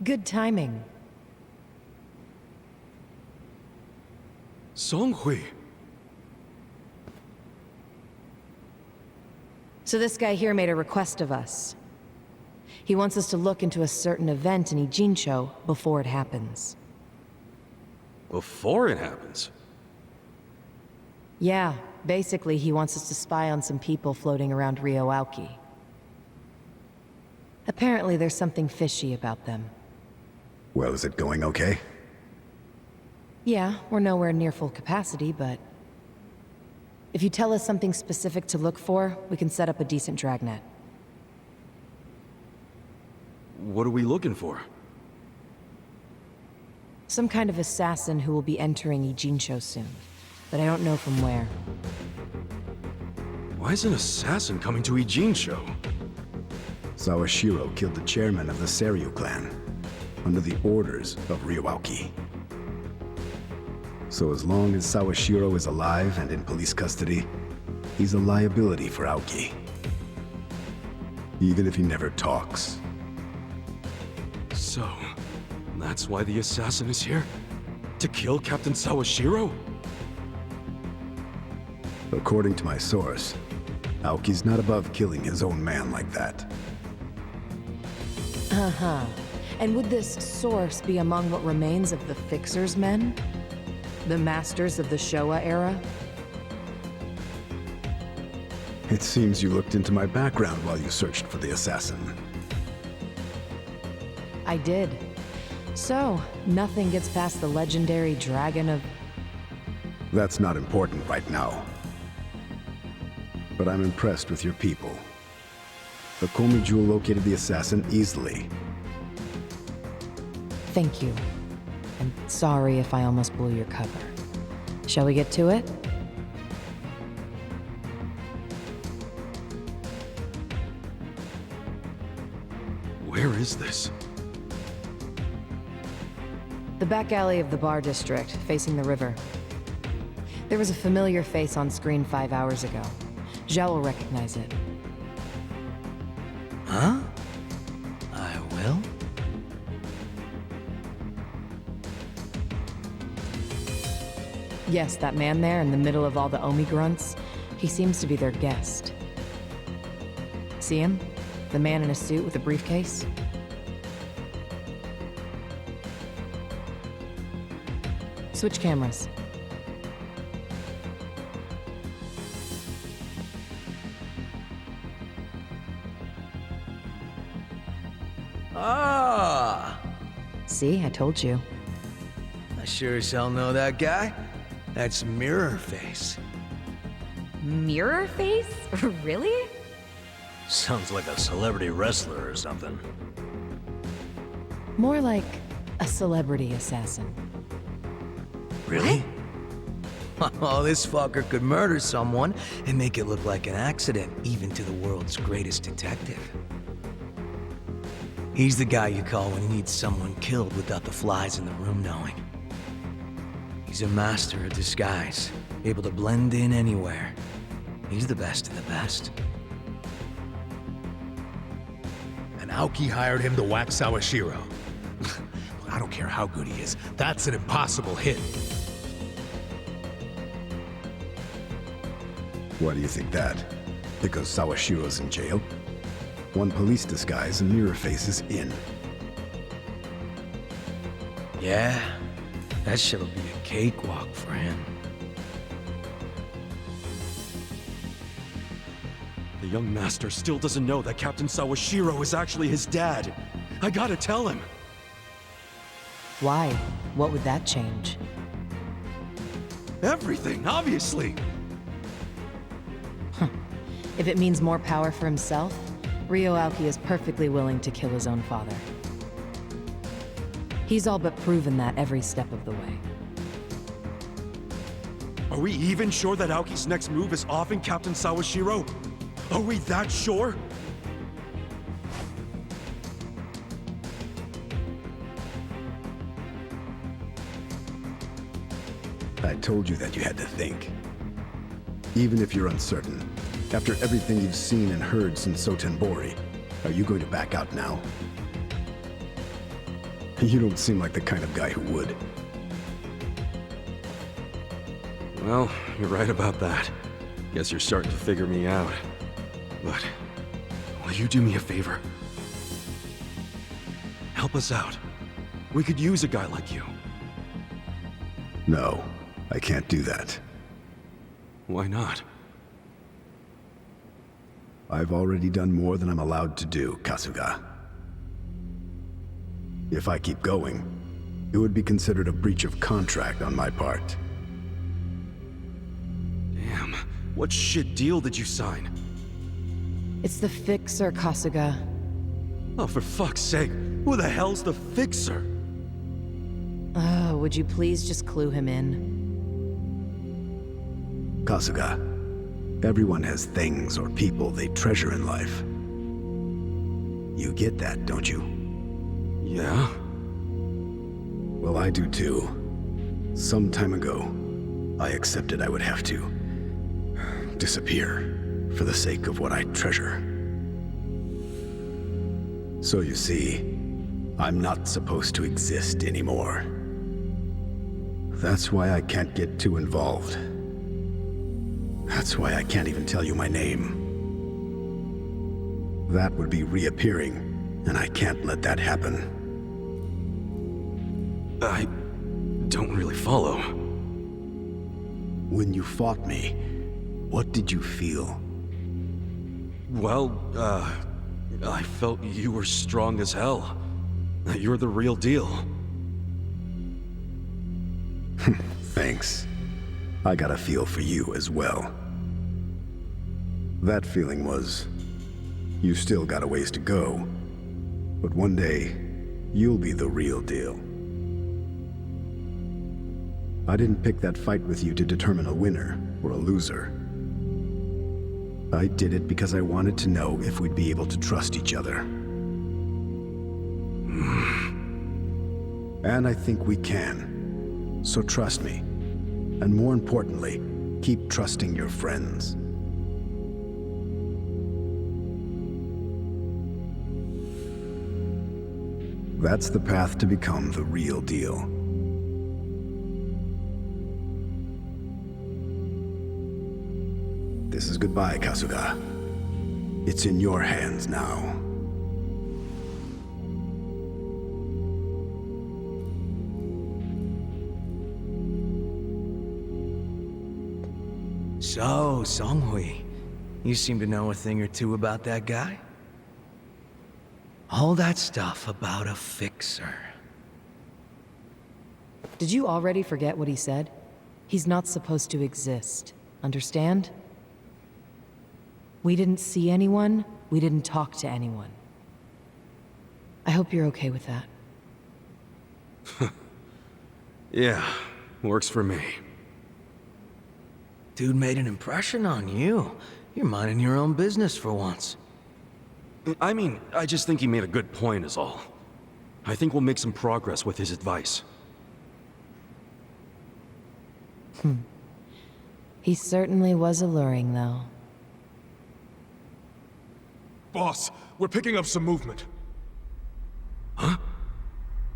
Good timing. Songhui. So this guy here made a request of us. He wants us to look into a certain event in Ijincho before it happens. Before it happens? Yeah, basically he wants us to spy on some people floating around Rio Aoki. Apparently there's something fishy about them. Well, is it going okay? Yeah, we're nowhere near full capacity, but... if you tell us something specific to look for, we can set up a decent dragnet. What are we looking for? Some kind of assassin who will be entering Ijincho soon, but I don't know from where. Why is an assassin coming to Ijincho? Sawashiro killed the chairman of the Seiryu clan, under the orders of Ryuauki. So as long as Sawashiro is alive and in police custody, he's a liability for Aoki. Even if he never talks. So, that's why the assassin is here? To kill Captain Sawashiro? According to my source, Aoki's not above killing his own man like that. Uh-huh. And would this source be among what remains of the Fixer's men? The masters of the Showa era? It seems you looked into my background while you searched for the assassin. I did. So, nothing gets past the legendary Dragon of... That's not important right now. But I'm impressed with your people. The Komi Jewel located the assassin easily. Thank you. And sorry if I almost blew your cover. Shall we get to it? Where is this? The back alley of the bar district, facing the river. There was a familiar face on screen 5 hours ago. Zhao will recognize it. Huh? I will? Yes, that man there in the middle of all the Omi grunts, he seems to be their guest. See him? The man in a suit with a briefcase? Switch cameras. Ah! See, I told you. I sure as hell know that guy. That's Mirror Face. Mirror face? Really? Sounds like a celebrity wrestler or something. More like a celebrity assassin. Really? Oh, this fucker could murder someone and make it look like an accident, even to the world's greatest detective. He's the guy you call when you need someone killed without the flies in the room knowing. He's a master of disguise, able to blend in anywhere. He's the best of the best. And Aoki hired him to whack Sawashiro. I don't care how good he is, that's an impossible hit. Why do you think that? Because Sawashiro's in jail? One police disguise and Mirror Face is in. Yeah, that shit'll be a cakewalk for him. The young master still doesn't know that Captain Sawashiro is actually his dad. I gotta tell him. Why? What would that change? Everything, obviously. If it means more power for himself, Ryo Aoki is perfectly willing to kill his own father. He's all but proven that every step of the way. Are we even sure that Aoki's next move is offing Captain Sawashiro? Are we that sure? I told you that you had to think. Even if you're uncertain, after everything you've seen and heard since Sotenbori, are you going to back out now? You don't seem like the kind of guy who would. Well, you're right about that. Guess you're starting to figure me out. But, will you do me a favor? Help us out. We could use a guy like you. No, I can't do that. Why not? I've already done more than I'm allowed to do, Kasuga. If I keep going, it would be considered a breach of contract on my part. Damn, what shit deal did you sign? It's the Fixer, Kasuga. Oh, for fuck's sake, who the hell's the Fixer? Oh, would you please just clue him in? Kasuga, everyone has things or people they treasure in life. You get that, don't you? Yeah? Well, I do too. Some time ago, I accepted I would have to disappear for the sake of what I treasure. So you see, I'm not supposed to exist anymore. That's why I can't get too involved. That's why I can't even tell you my name. That would be reappearing, and I can't let that happen. I don't really follow. When you fought me, what did you feel? Well, I felt you were strong as hell. That you're the real deal. Thanks. I got a feel for you as well. That feeling was, you still got a ways to go, but one day, you'll be the real deal. I didn't pick that fight with you to determine a winner or a loser. I did it because I wanted to know if we'd be able to trust each other. And I think we can. So trust me. And more importantly, keep trusting your friends. That's the path to become the real deal. This is goodbye, Kasuga. It's in your hands now. So, Songhui, you seem to know a thing or two about that guy? All that stuff about a fixer. Did you already forget what he said? He's not supposed to exist. Understand? We didn't see anyone. We didn't talk to anyone. I hope you're okay with that. Yeah, works for me. Dude made an impression on you. You're minding your own business for once. I mean, I just think he made a good point is all. I think we'll make some progress with his advice. He certainly was alluring, though. Boss, we're picking up some movement. Huh?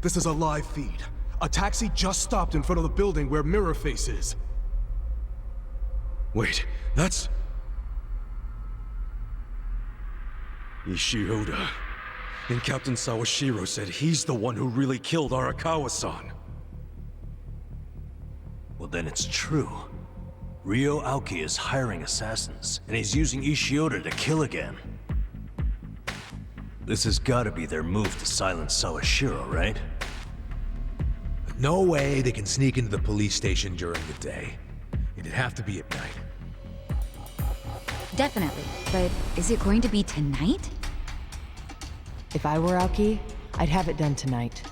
This is a live feed. A taxi just stopped in front of the building where Mirror Face is. Wait, that's... Ishioda. And Captain Sawashiro said he's the one who really killed Arakawa-san. Well, then it's true. Ryo Aoki is hiring assassins, and he's using Ishioda to kill again. This has gotta be their move to silence Sawashiro, right? No way they can sneak into the police station during the day. It'd have to be at night. Definitely. But is it going to be tonight? If I were Aoki, I'd have it done tonight.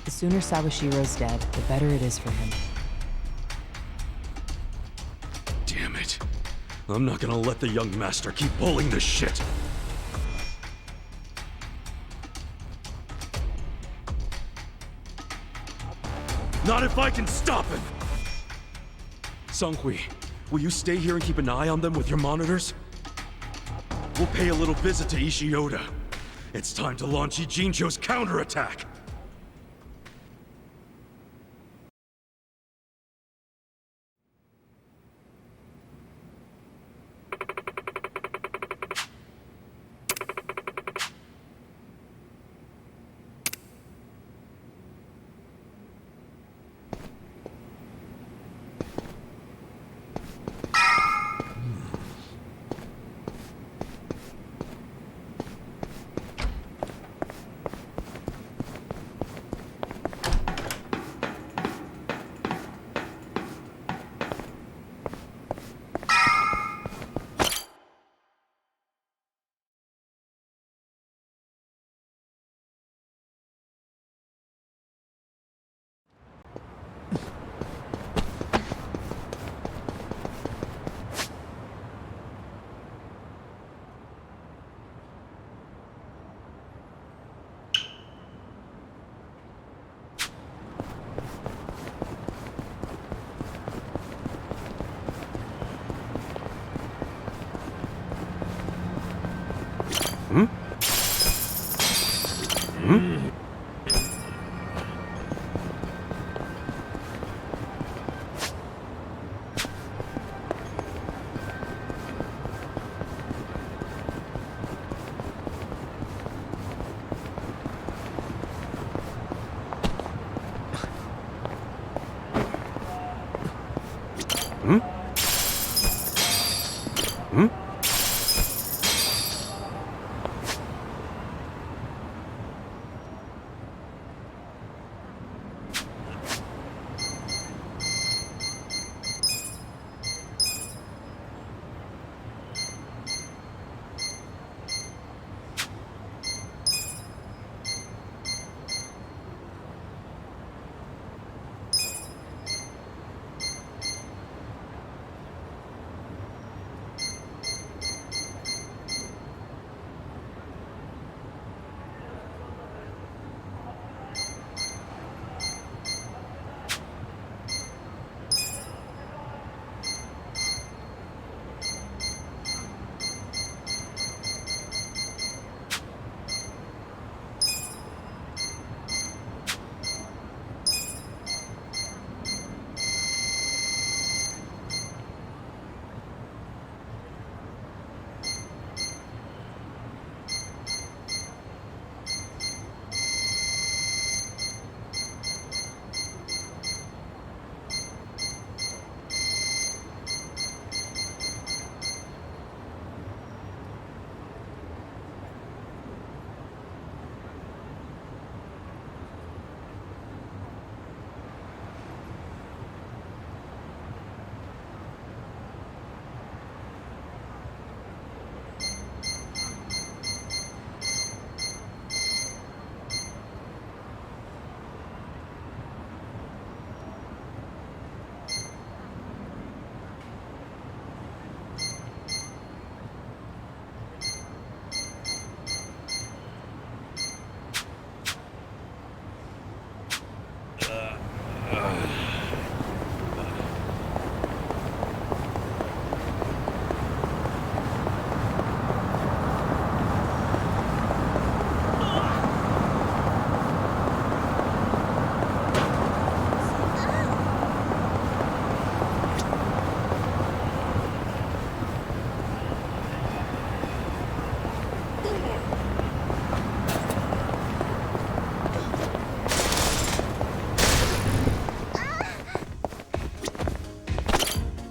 The sooner Sawashiro's dead, the better it is for him. Damn it. I'm not gonna let the young master keep pulling this shit. Not if I can stop him! Songhui, will you stay here and keep an eye on them with your monitors? We'll pay a little visit to Ishioda. It's time to launch Ijincho's counterattack!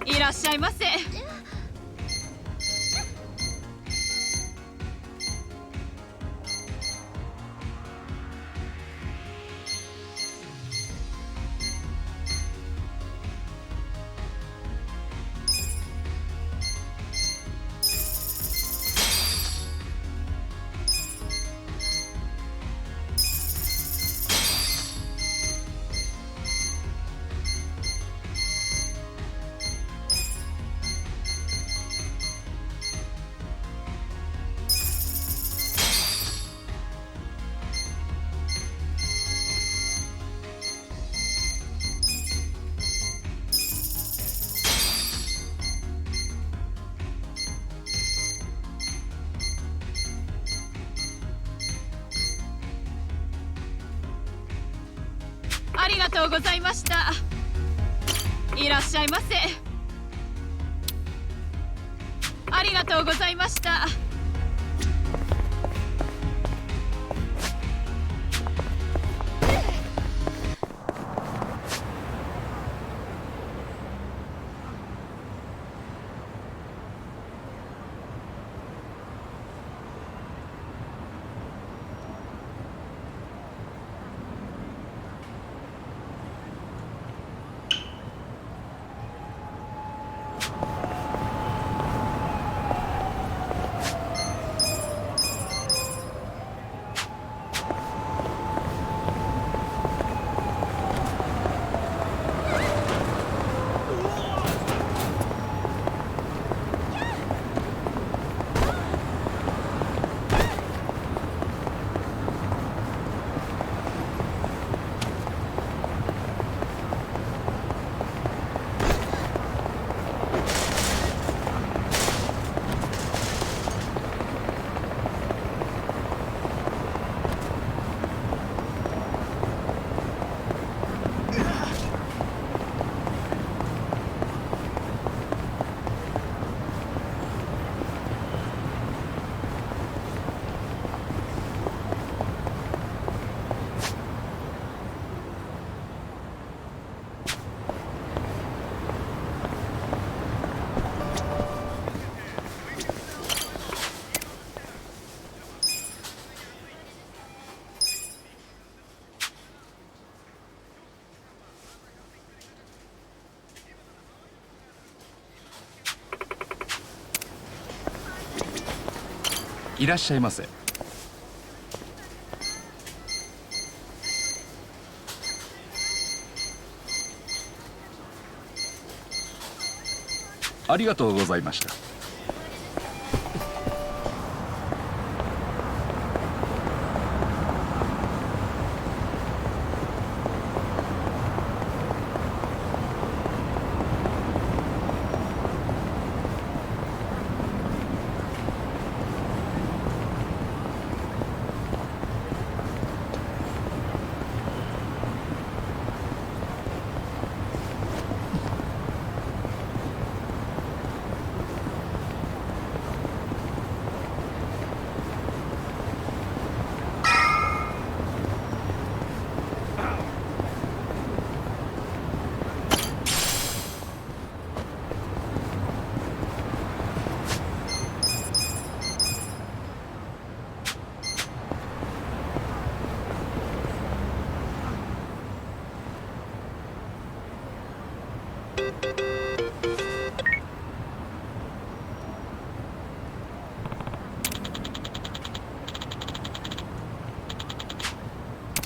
いらっしゃいませ。ありがとうございました。いらっしゃいませ。ありがとうございました。いらっしゃいませ。ありがとうございました。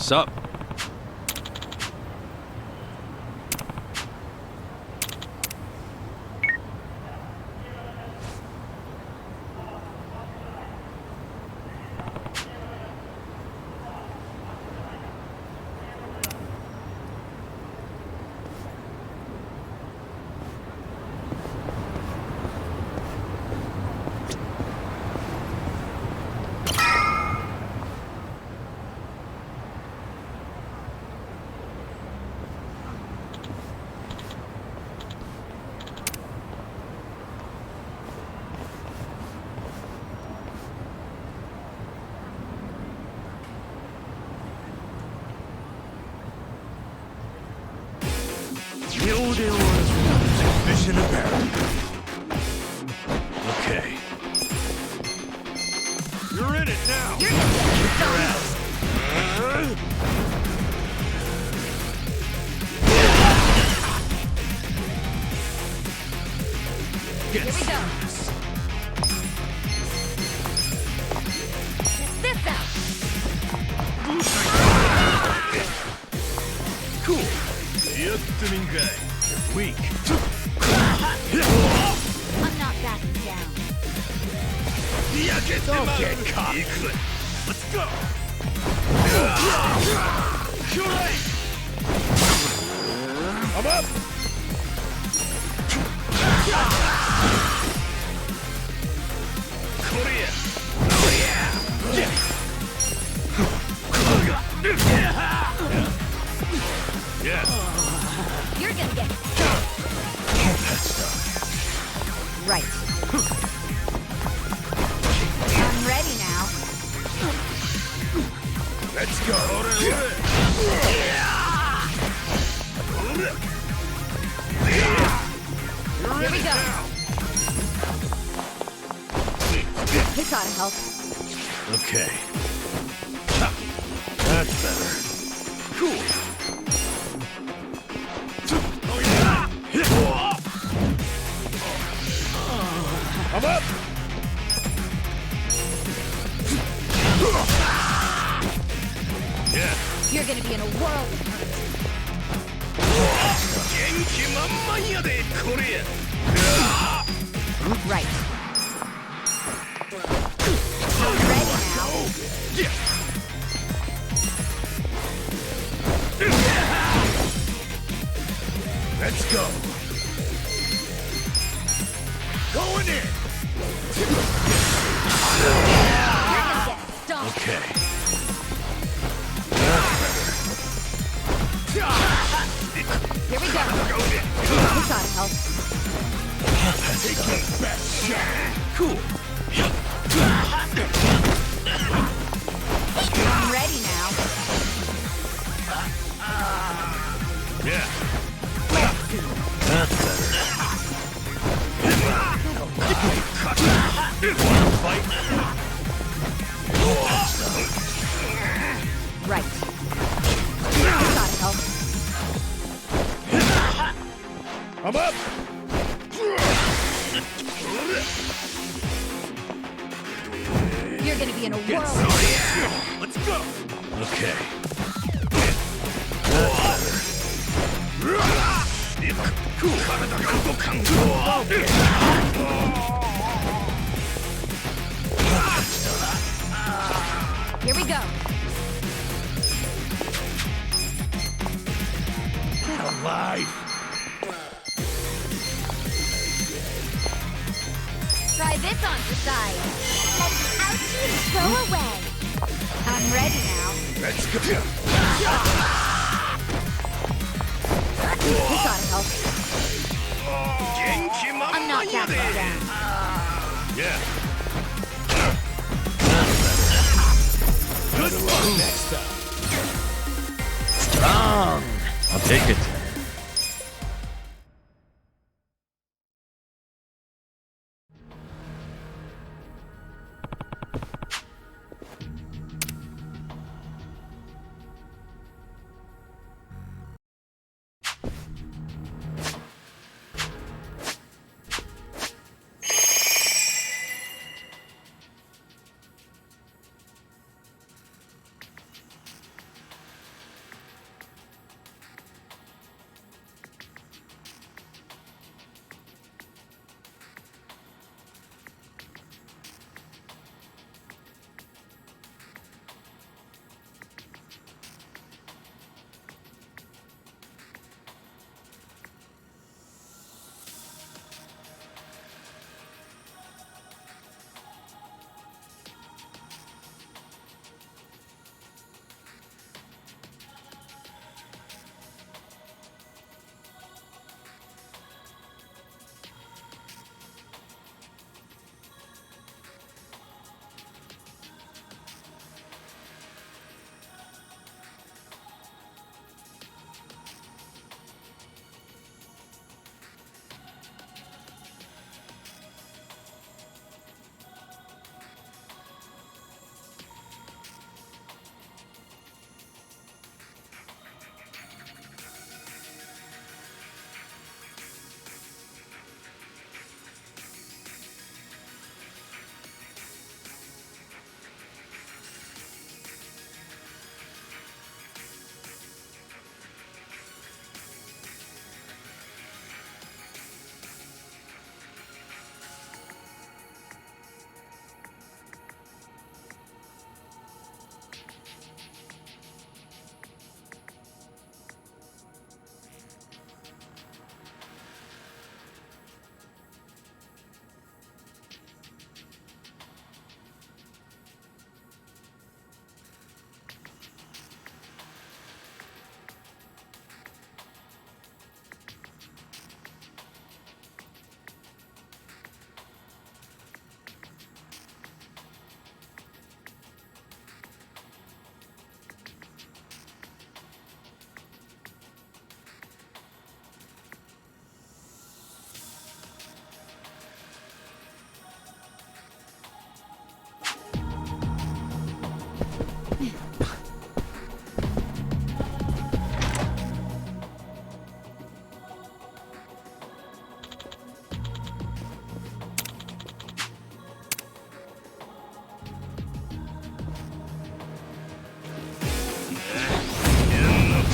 Sup? Mission apparent. Okay. You're in it now. You're gonna get your ass. Here we go. Check this out. Cool. You're weak. I'm not backing down. Don't get caught. Let's go. I'm up. Korea. Oh yeah. Yeah. You're gonna get right. I'm ready now. Let's go. Here we go. This ought to help. Okay. That's better. Cool. I'm up. Yeah. You're gonna be in a world of hurt. Right. I'm ready now. Let's go. Going in. You're gonna get stomped. Okay. Here we go. This ought to help. Taking best shot. Cool. I'm ready now. Yeah. That's better. Wanna fight? Right. This ought to help. I'm up. You're You're gonna be in a Get whirl. some of this shit. Let's go. Okay. Here we go. Get alive. Try this on the side. Let the ouchies go away. I'm ready now. Let's go. This ought to help. I'm not that far down. Yeah. Good luck next time. Strong! I'll take it.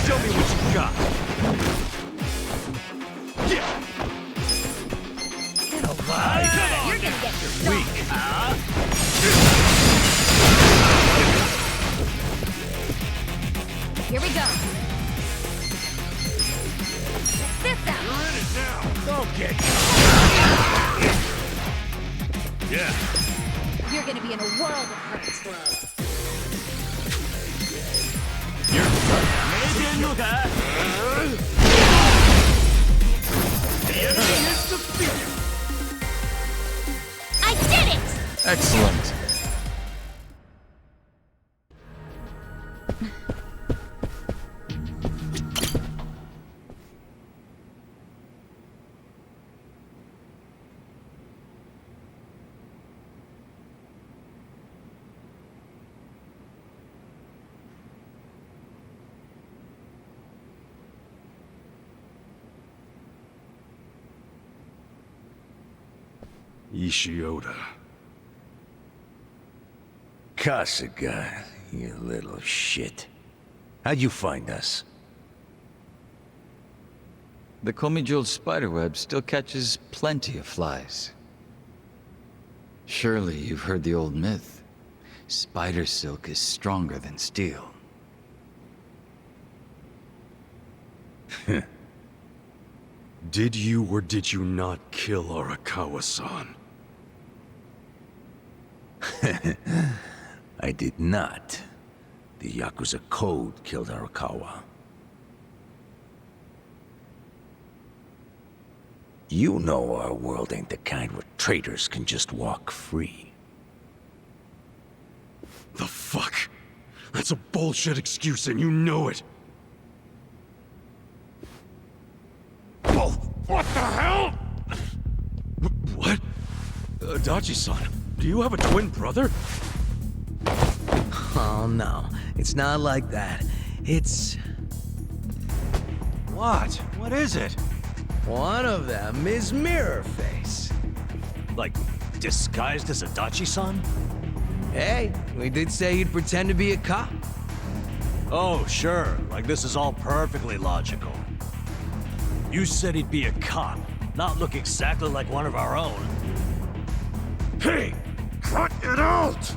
Show me what you got. Yeah. Get alive. You're gonna get Weak. Here we go. This out. You're in it now. Okay. Yeah. You're gonna be in a world of hurt. I did it! Excellent. Ishioda. Kasuga, you little shit. How'd you find us? The Komijul's spiderweb still catches plenty of flies. Surely you've heard the old myth. Spider silk is stronger than steel. Did you or did you not kill Arakawa-san? I did not. The Yakuza code killed Arakawa. You know our world ain't the kind where traitors can just walk free. The fuck? That's a bullshit excuse and you know it. Oh, what the hell? What? Adachi-san, do you have a twin brother? Oh, no. It's not like that. It's... What? What is it? One of them is Mirror Face. Like, disguised as Adachi-san? Hey, we did say he'd pretend to be a cop. Oh, sure. Like, this is all perfectly logical. You said he'd be a cop, not look exactly like one of our own. Hey! Cut it out!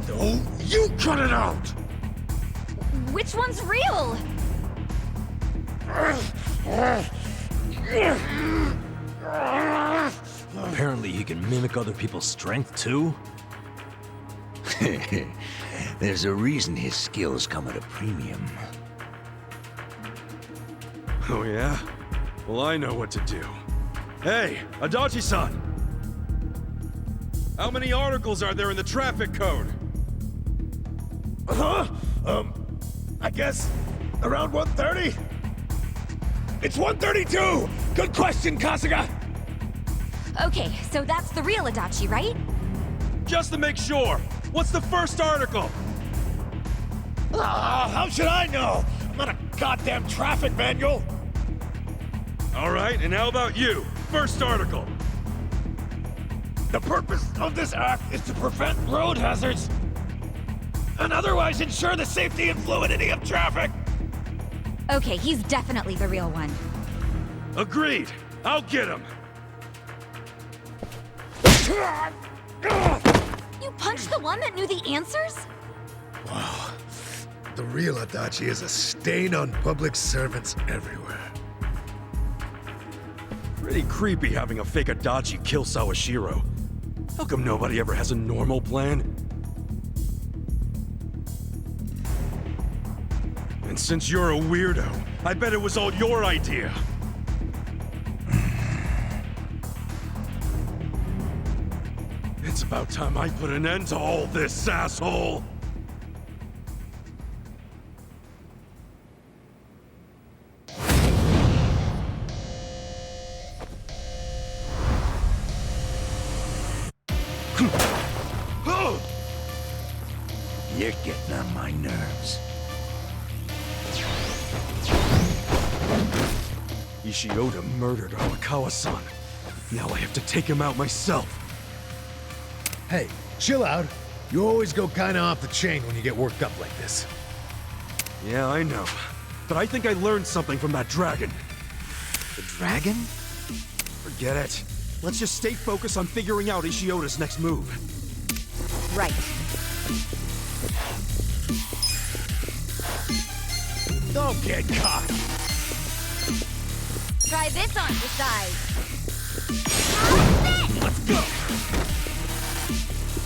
No, you cut it out! Which one's real? Apparently he can mimic other people's strength, too? There's a reason his skills come at a premium. Oh yeah? Well, I know what to do. Hey, Adachi-san! How many articles are there in the traffic code? I guess around 130? It's 132! Good question, Kasuga! Okay, so that's the real Adachi, right? Just to make sure, what's the first article? How should I know? I'm not a goddamn traffic manual! All right, and how about you? First article. The purpose of this act is to prevent road hazards and otherwise ensure the safety and fluidity of traffic. Okay, he's definitely the real one. Agreed. I'll get him. You punched the one that knew the answers? Wow. The real Adachi is a stain on public servants everywhere. Pretty creepy having a fake Adachi kill Sawashiro. How come nobody ever has a normal plan? And since you're a weirdo, I bet it was all your idea. It's about time I put an end to all this, asshole! You're getting on my nerves. Ishioda murdered Arakawa-san. Now I have to take him out myself. Hey, chill out. You always go kinda off the chain when you get worked up like this. Yeah, I know. But I think I learned something from that dragon. The dragon? Forget it. Let's just stay focused on figuring out Ishioda's next move. Right. Don't get caught! Try this on for size. Let's go!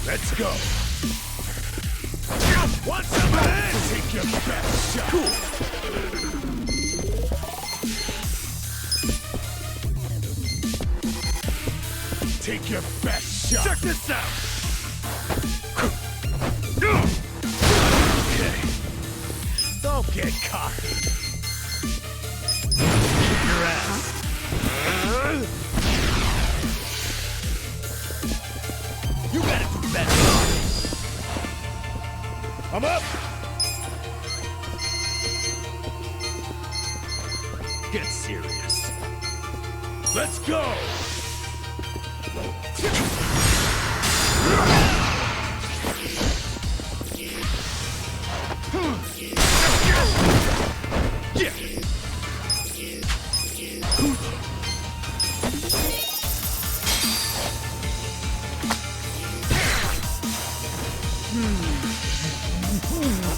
Let's go! Want some of this? Take your best shot! Take your best shot! Check this out! Okay. Don't get cocky. Kick your ass. You gotta do better. I'm up. Get serious. Let's go.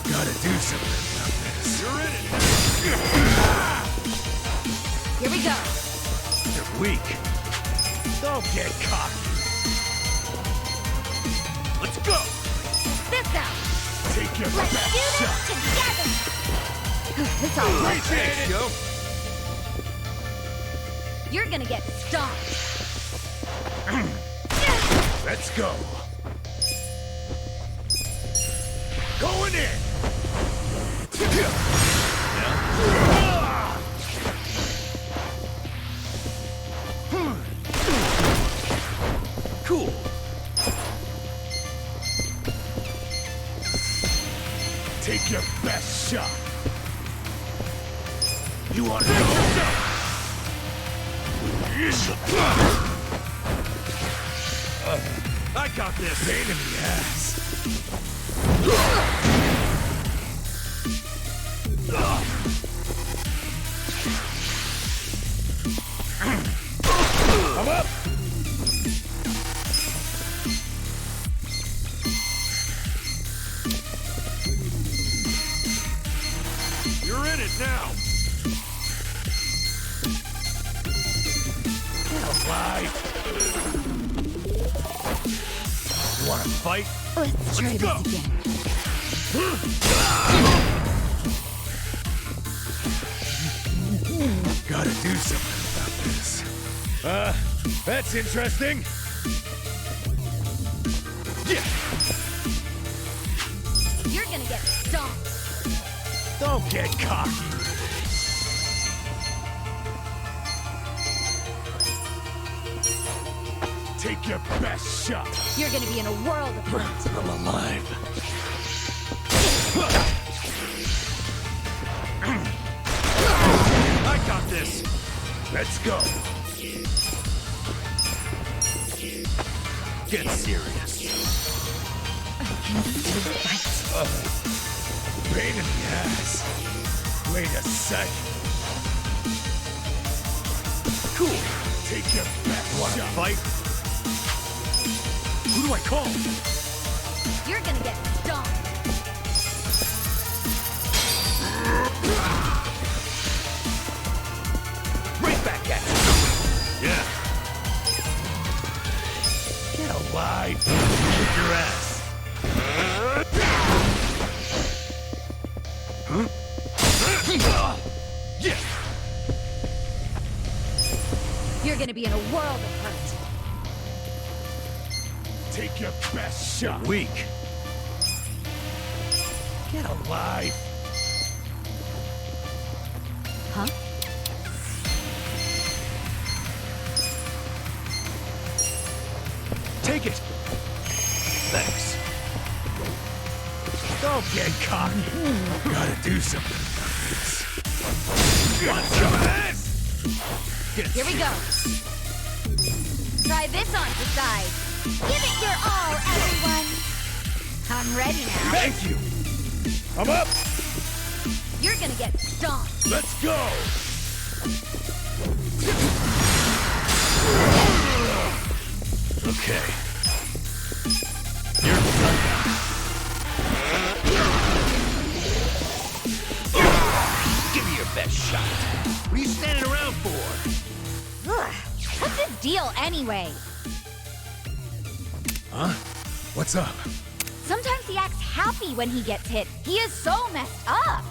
Gotta do something about this. You're in it. Here we go. You're weak. Don't get cocky. Let's go. This out. Take your Let's best do this shot. together. It's all right. Thanks, yo. You're gonna get stomped. Let's go. Going in. Cool. Take your best shot. You want to go? I got this. Pain in the ass. I'm up. You're in it now. Alive. You want to fight? Let's try this again. Gotta do something about this. That's interesting. Yeah. You're gonna get stomped. Don't get cocky. Take your best shot. You're gonna be in a world of hurt. I'm alive. I got this. Let's go. Get serious. I can still fight. Pain in the ass. Wait a sec. Cool. Take your best shot. Fight? Who do I call? You're gonna get stomped. Right back at you. Yeah. Get alive. Kick your ass. Huh? Yeah. You're gonna be in a world of hurt. Take your best shot. You're weak. Get alive. Huh? Take it. Thanks. Don't get cocky. Gotta do something about this. Want some of this? Here we go. Try this on to side. Give it your all, everyone. I'm ready now. Thank you. I'm up. You're gonna get stomped. Let's go. Okay. You're done now. Give me your best shot. What are you standing around for? Ugh. What's his deal anyway? Huh? What's up? Sometimes he acts happy when he gets hit. He is so messed up.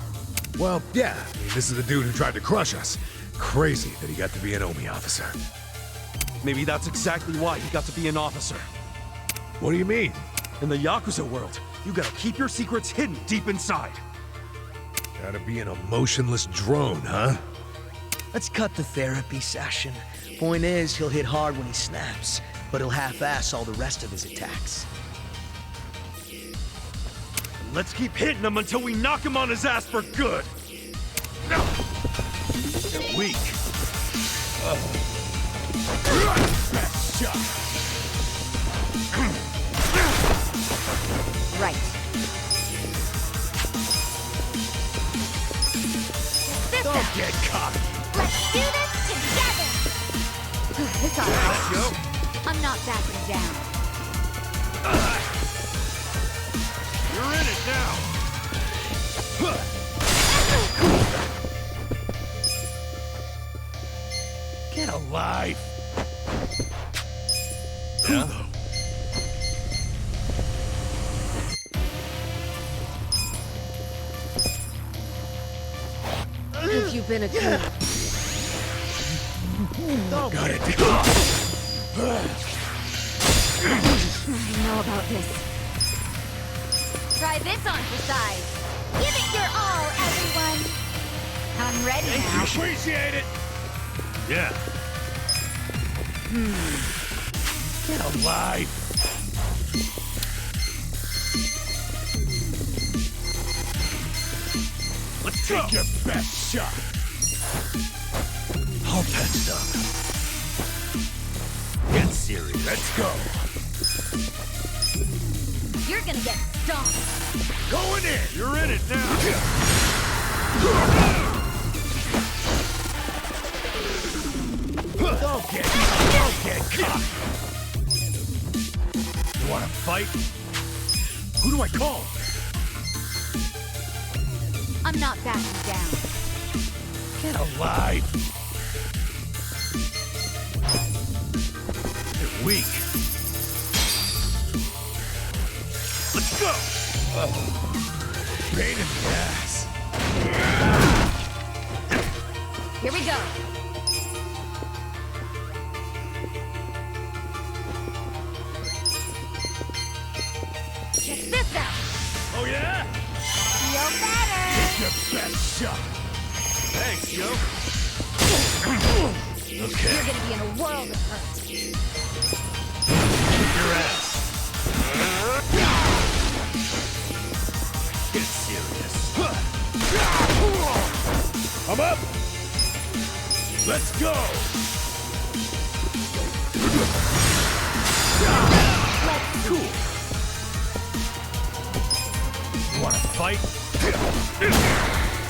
Well, yeah. I mean, this is the dude who tried to crush us. Crazy that he got to be an Omi officer. Maybe that's exactly why he got to be an officer. What do you mean? In the Yakuza world, you gotta keep your secrets hidden deep inside. Gotta be an emotionless drone, huh? Let's cut the therapy session. Point is, he'll hit hard when he snaps, but he'll half-ass all the rest of his attacks. And let's keep hitting him until we knock him on his ass for good. You're weak. Best shot. Right. out. get cocky. Let's do this together. This ought to help. I'm not backing down. You're in it now. Get alive. Yeah? Have you been a good? Got it. I know about this. Try this on for size. Give it your all, everyone. I'm ready now. Appreciate it. Yeah. Get alive. Let's take your best shot. All patched up. Get serious. Let's go. You're gonna get stomped. Going in. You're in it now. Don't get caught. You wanna fight? Who do I call? I'm not backing down. Get alive. You're weak. Let's go. Pain in the ass. Here we go. Check this out. Oh yeah? Feel better. Take your best shot. Thanks, yo. Okay. You're gonna be in a world of hurt. Kick your ass. Get serious. I'm up. Let's go. Let's Cool. You wanna fight?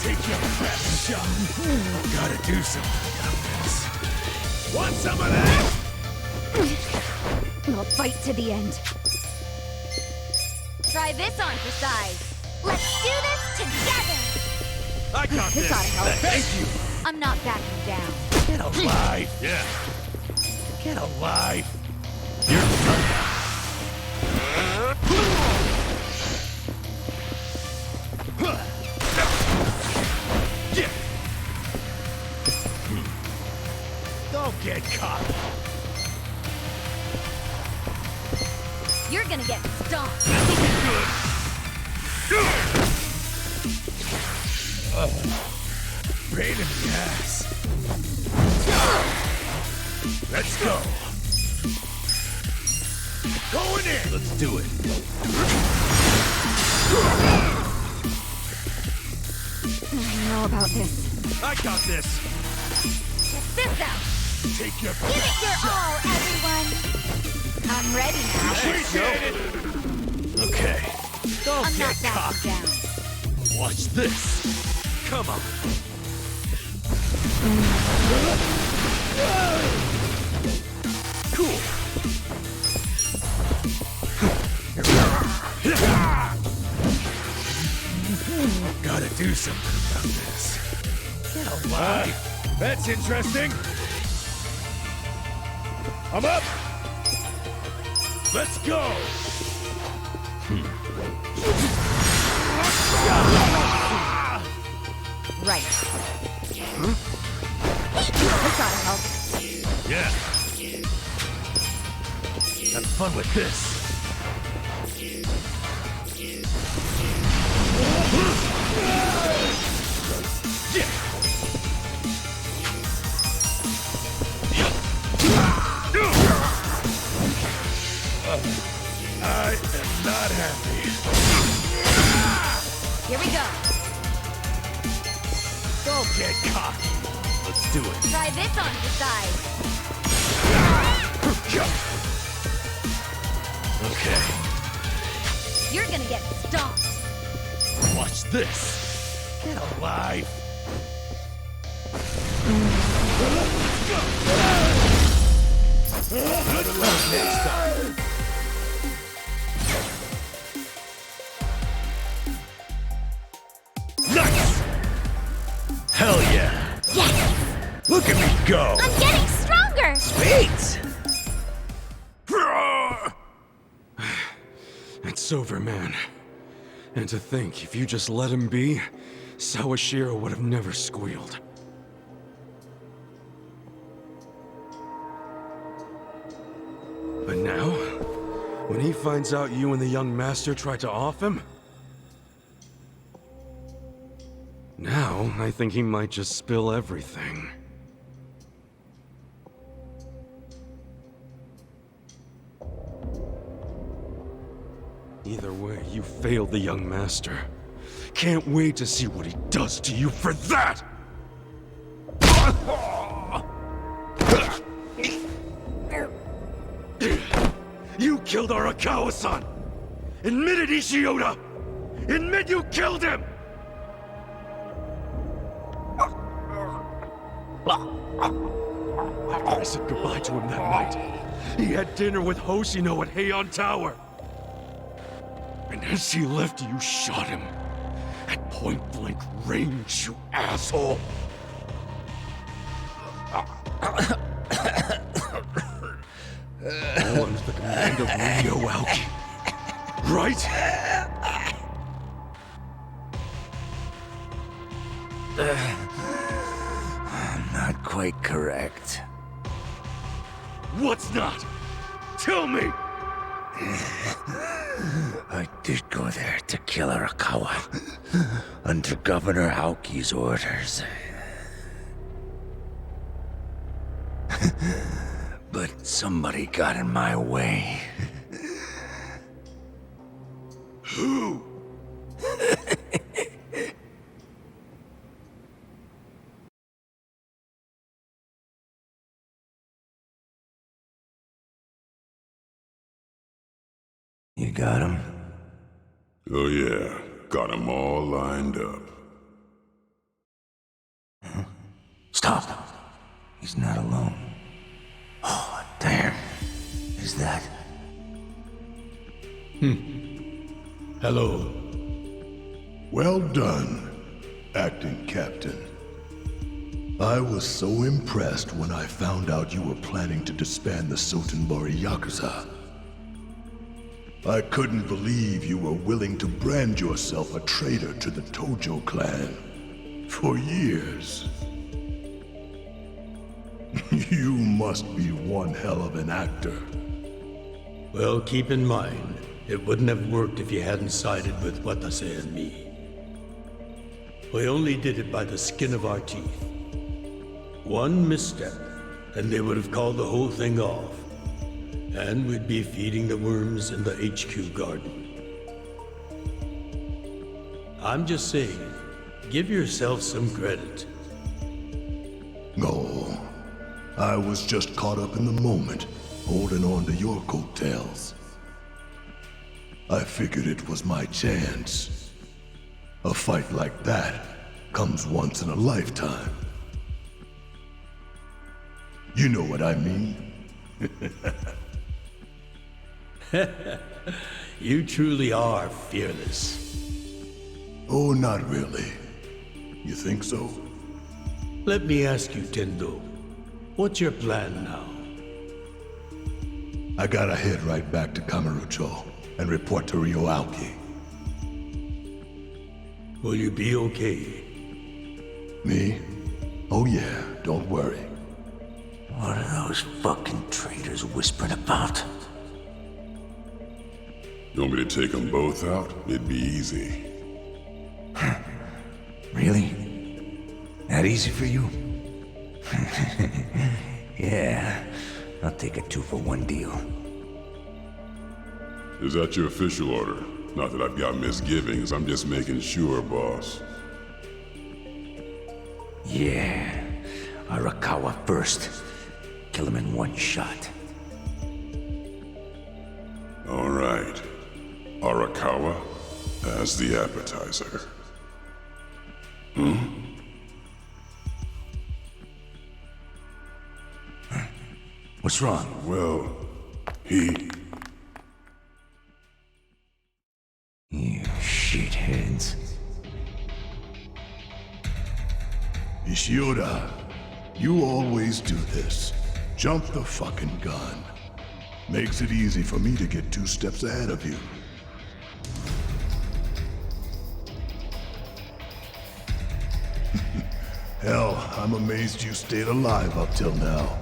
Take your best shot. Gotta do something about this. Want some of that? We'll fight to the end. Try this on for size. Let's do this together. I got This this. ought to help. Thank you. I'm not backing down. Get alive. Yeah. Get alive. You're done. Yeah. Don't get caught. You're gonna get stomped. Pain in the ass. Let's go. Going in. Let's do it. I know about this. I got this. Check this out. Take your Give it your all, everyone. I'm ready now. Appreciate it. Okay. Don't I'm get not backing cocky. down. Watch this. Come on. Cool. Gotta do something about this. Get alive. That's interesting. I'm up. Let's go. Right. This ought to help. Yeah. Have fun with this. I am not happy. Here we go. Don't get cocky. Let's do it. Try this on for size. Okay. You're gonna get stomped. Watch this. Get alive. Better luck next time. Nice! Hell yeah! Yes! Look at me go! I'm getting stronger! Sweet! It's over, man. And to think, if you just let him be, Sawashiro would have never squealed. But now, when he finds out you and the young master tried to off him, now I think he might just spill everything. Either way, you failed the young master. Can't wait to see what he does to you for that! You killed Arakawa-san! Admit it, Ishioda! Admit you killed him! After I said goodbye to him that night, he had dinner with Hoshino at Heian Tower. And as he left, you shot him. At point-blank range, you asshole! All under the command of Ryo Aoki. Right? Not quite correct. What's not? Tell me! I did go there to kill Arakawa, under Governor Aoki's orders. But somebody got in my way. Who? You got him? Oh yeah, got them all lined up. Stop. He's not alone. Oh, damn. Is that... Hello. Well done, acting captain. I was so impressed when I found out you were planning to disband the Sotenbori Yakuza. I couldn't believe you were willing to brand yourself a traitor to the Tojo clan. For years. You must be one hell of an actor. Well, keep in mind, it wouldn't have worked if you hadn't sided with Watase and me. We only did it by the skin of our teeth. One misstep, and they would have called the whole thing off. And we'd be feeding the worms in the HQ garden. I'm just saying, give yourself some credit. No, I was just caught up in the moment, holding on to your coattails. I figured it was my chance. A fight like that comes once in a lifetime. You know what I mean? You truly are fearless. Oh, not really. You think so? Let me ask you, Tendo. What's your plan now? I gotta head right back to Kamurocho and report to Ryo Aoki. Will you be okay? Me? Oh yeah, don't worry. What are those fucking traitors whispering about? You want me to take them both out? It'd be easy. Really? That easy for you? Yeah, I'll take a 2-for-1 deal. Is that your official order? Not that I've got misgivings, I'm just making sure, boss. Yeah, Arakawa first. Kill him in one shot. All right. Arakawa as the appetizer. What's wrong? Well, he... You shitheads. Ishioda, you always do this. Jump the fucking gun. Makes it easy for me to get 2 steps ahead of you. Hell, I'm amazed you stayed alive up till now.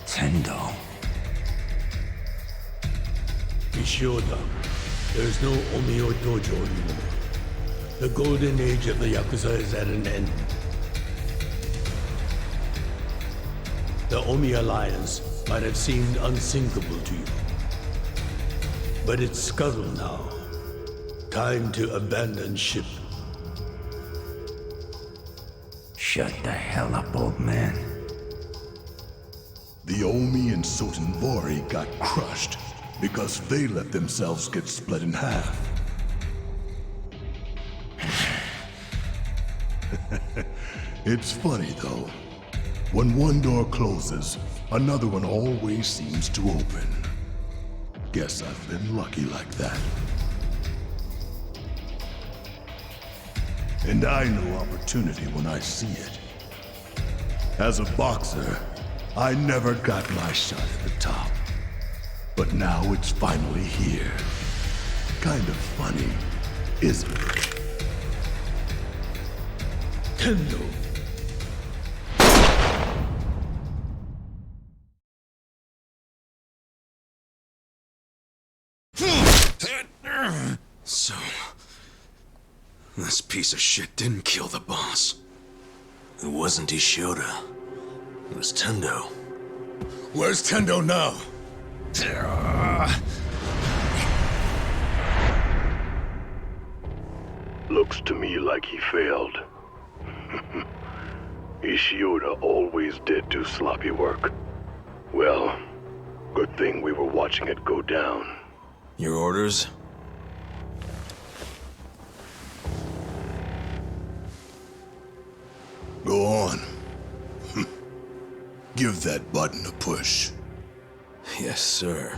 Tendo. Ishioda, there's no Omio Dojo anymore. The golden age of the Yakuza is at an end. The Omi Alliance might have seemed unsinkable to you. But it's scuttled now. Time to abandon ship. Shut the hell up, old man. The Omi and Sotenbori got crushed because they let themselves get split in half. It's funny, though. When one door closes, another one always seems to open. Guess I've been lucky like that. And I know opportunity when I see it. As a boxer, I never got my shot at the top. But now it's finally here. Kind of funny, isn't it? Tendo. So, this piece of shit didn't kill the boss. It wasn't Ishioda. It was Tendo. Where's Tendo now? Looks to me like he failed. Ishioda always did do sloppy work. Well, good thing we were watching it go down. Your orders? Go on. Give that button a push. Yes, sir.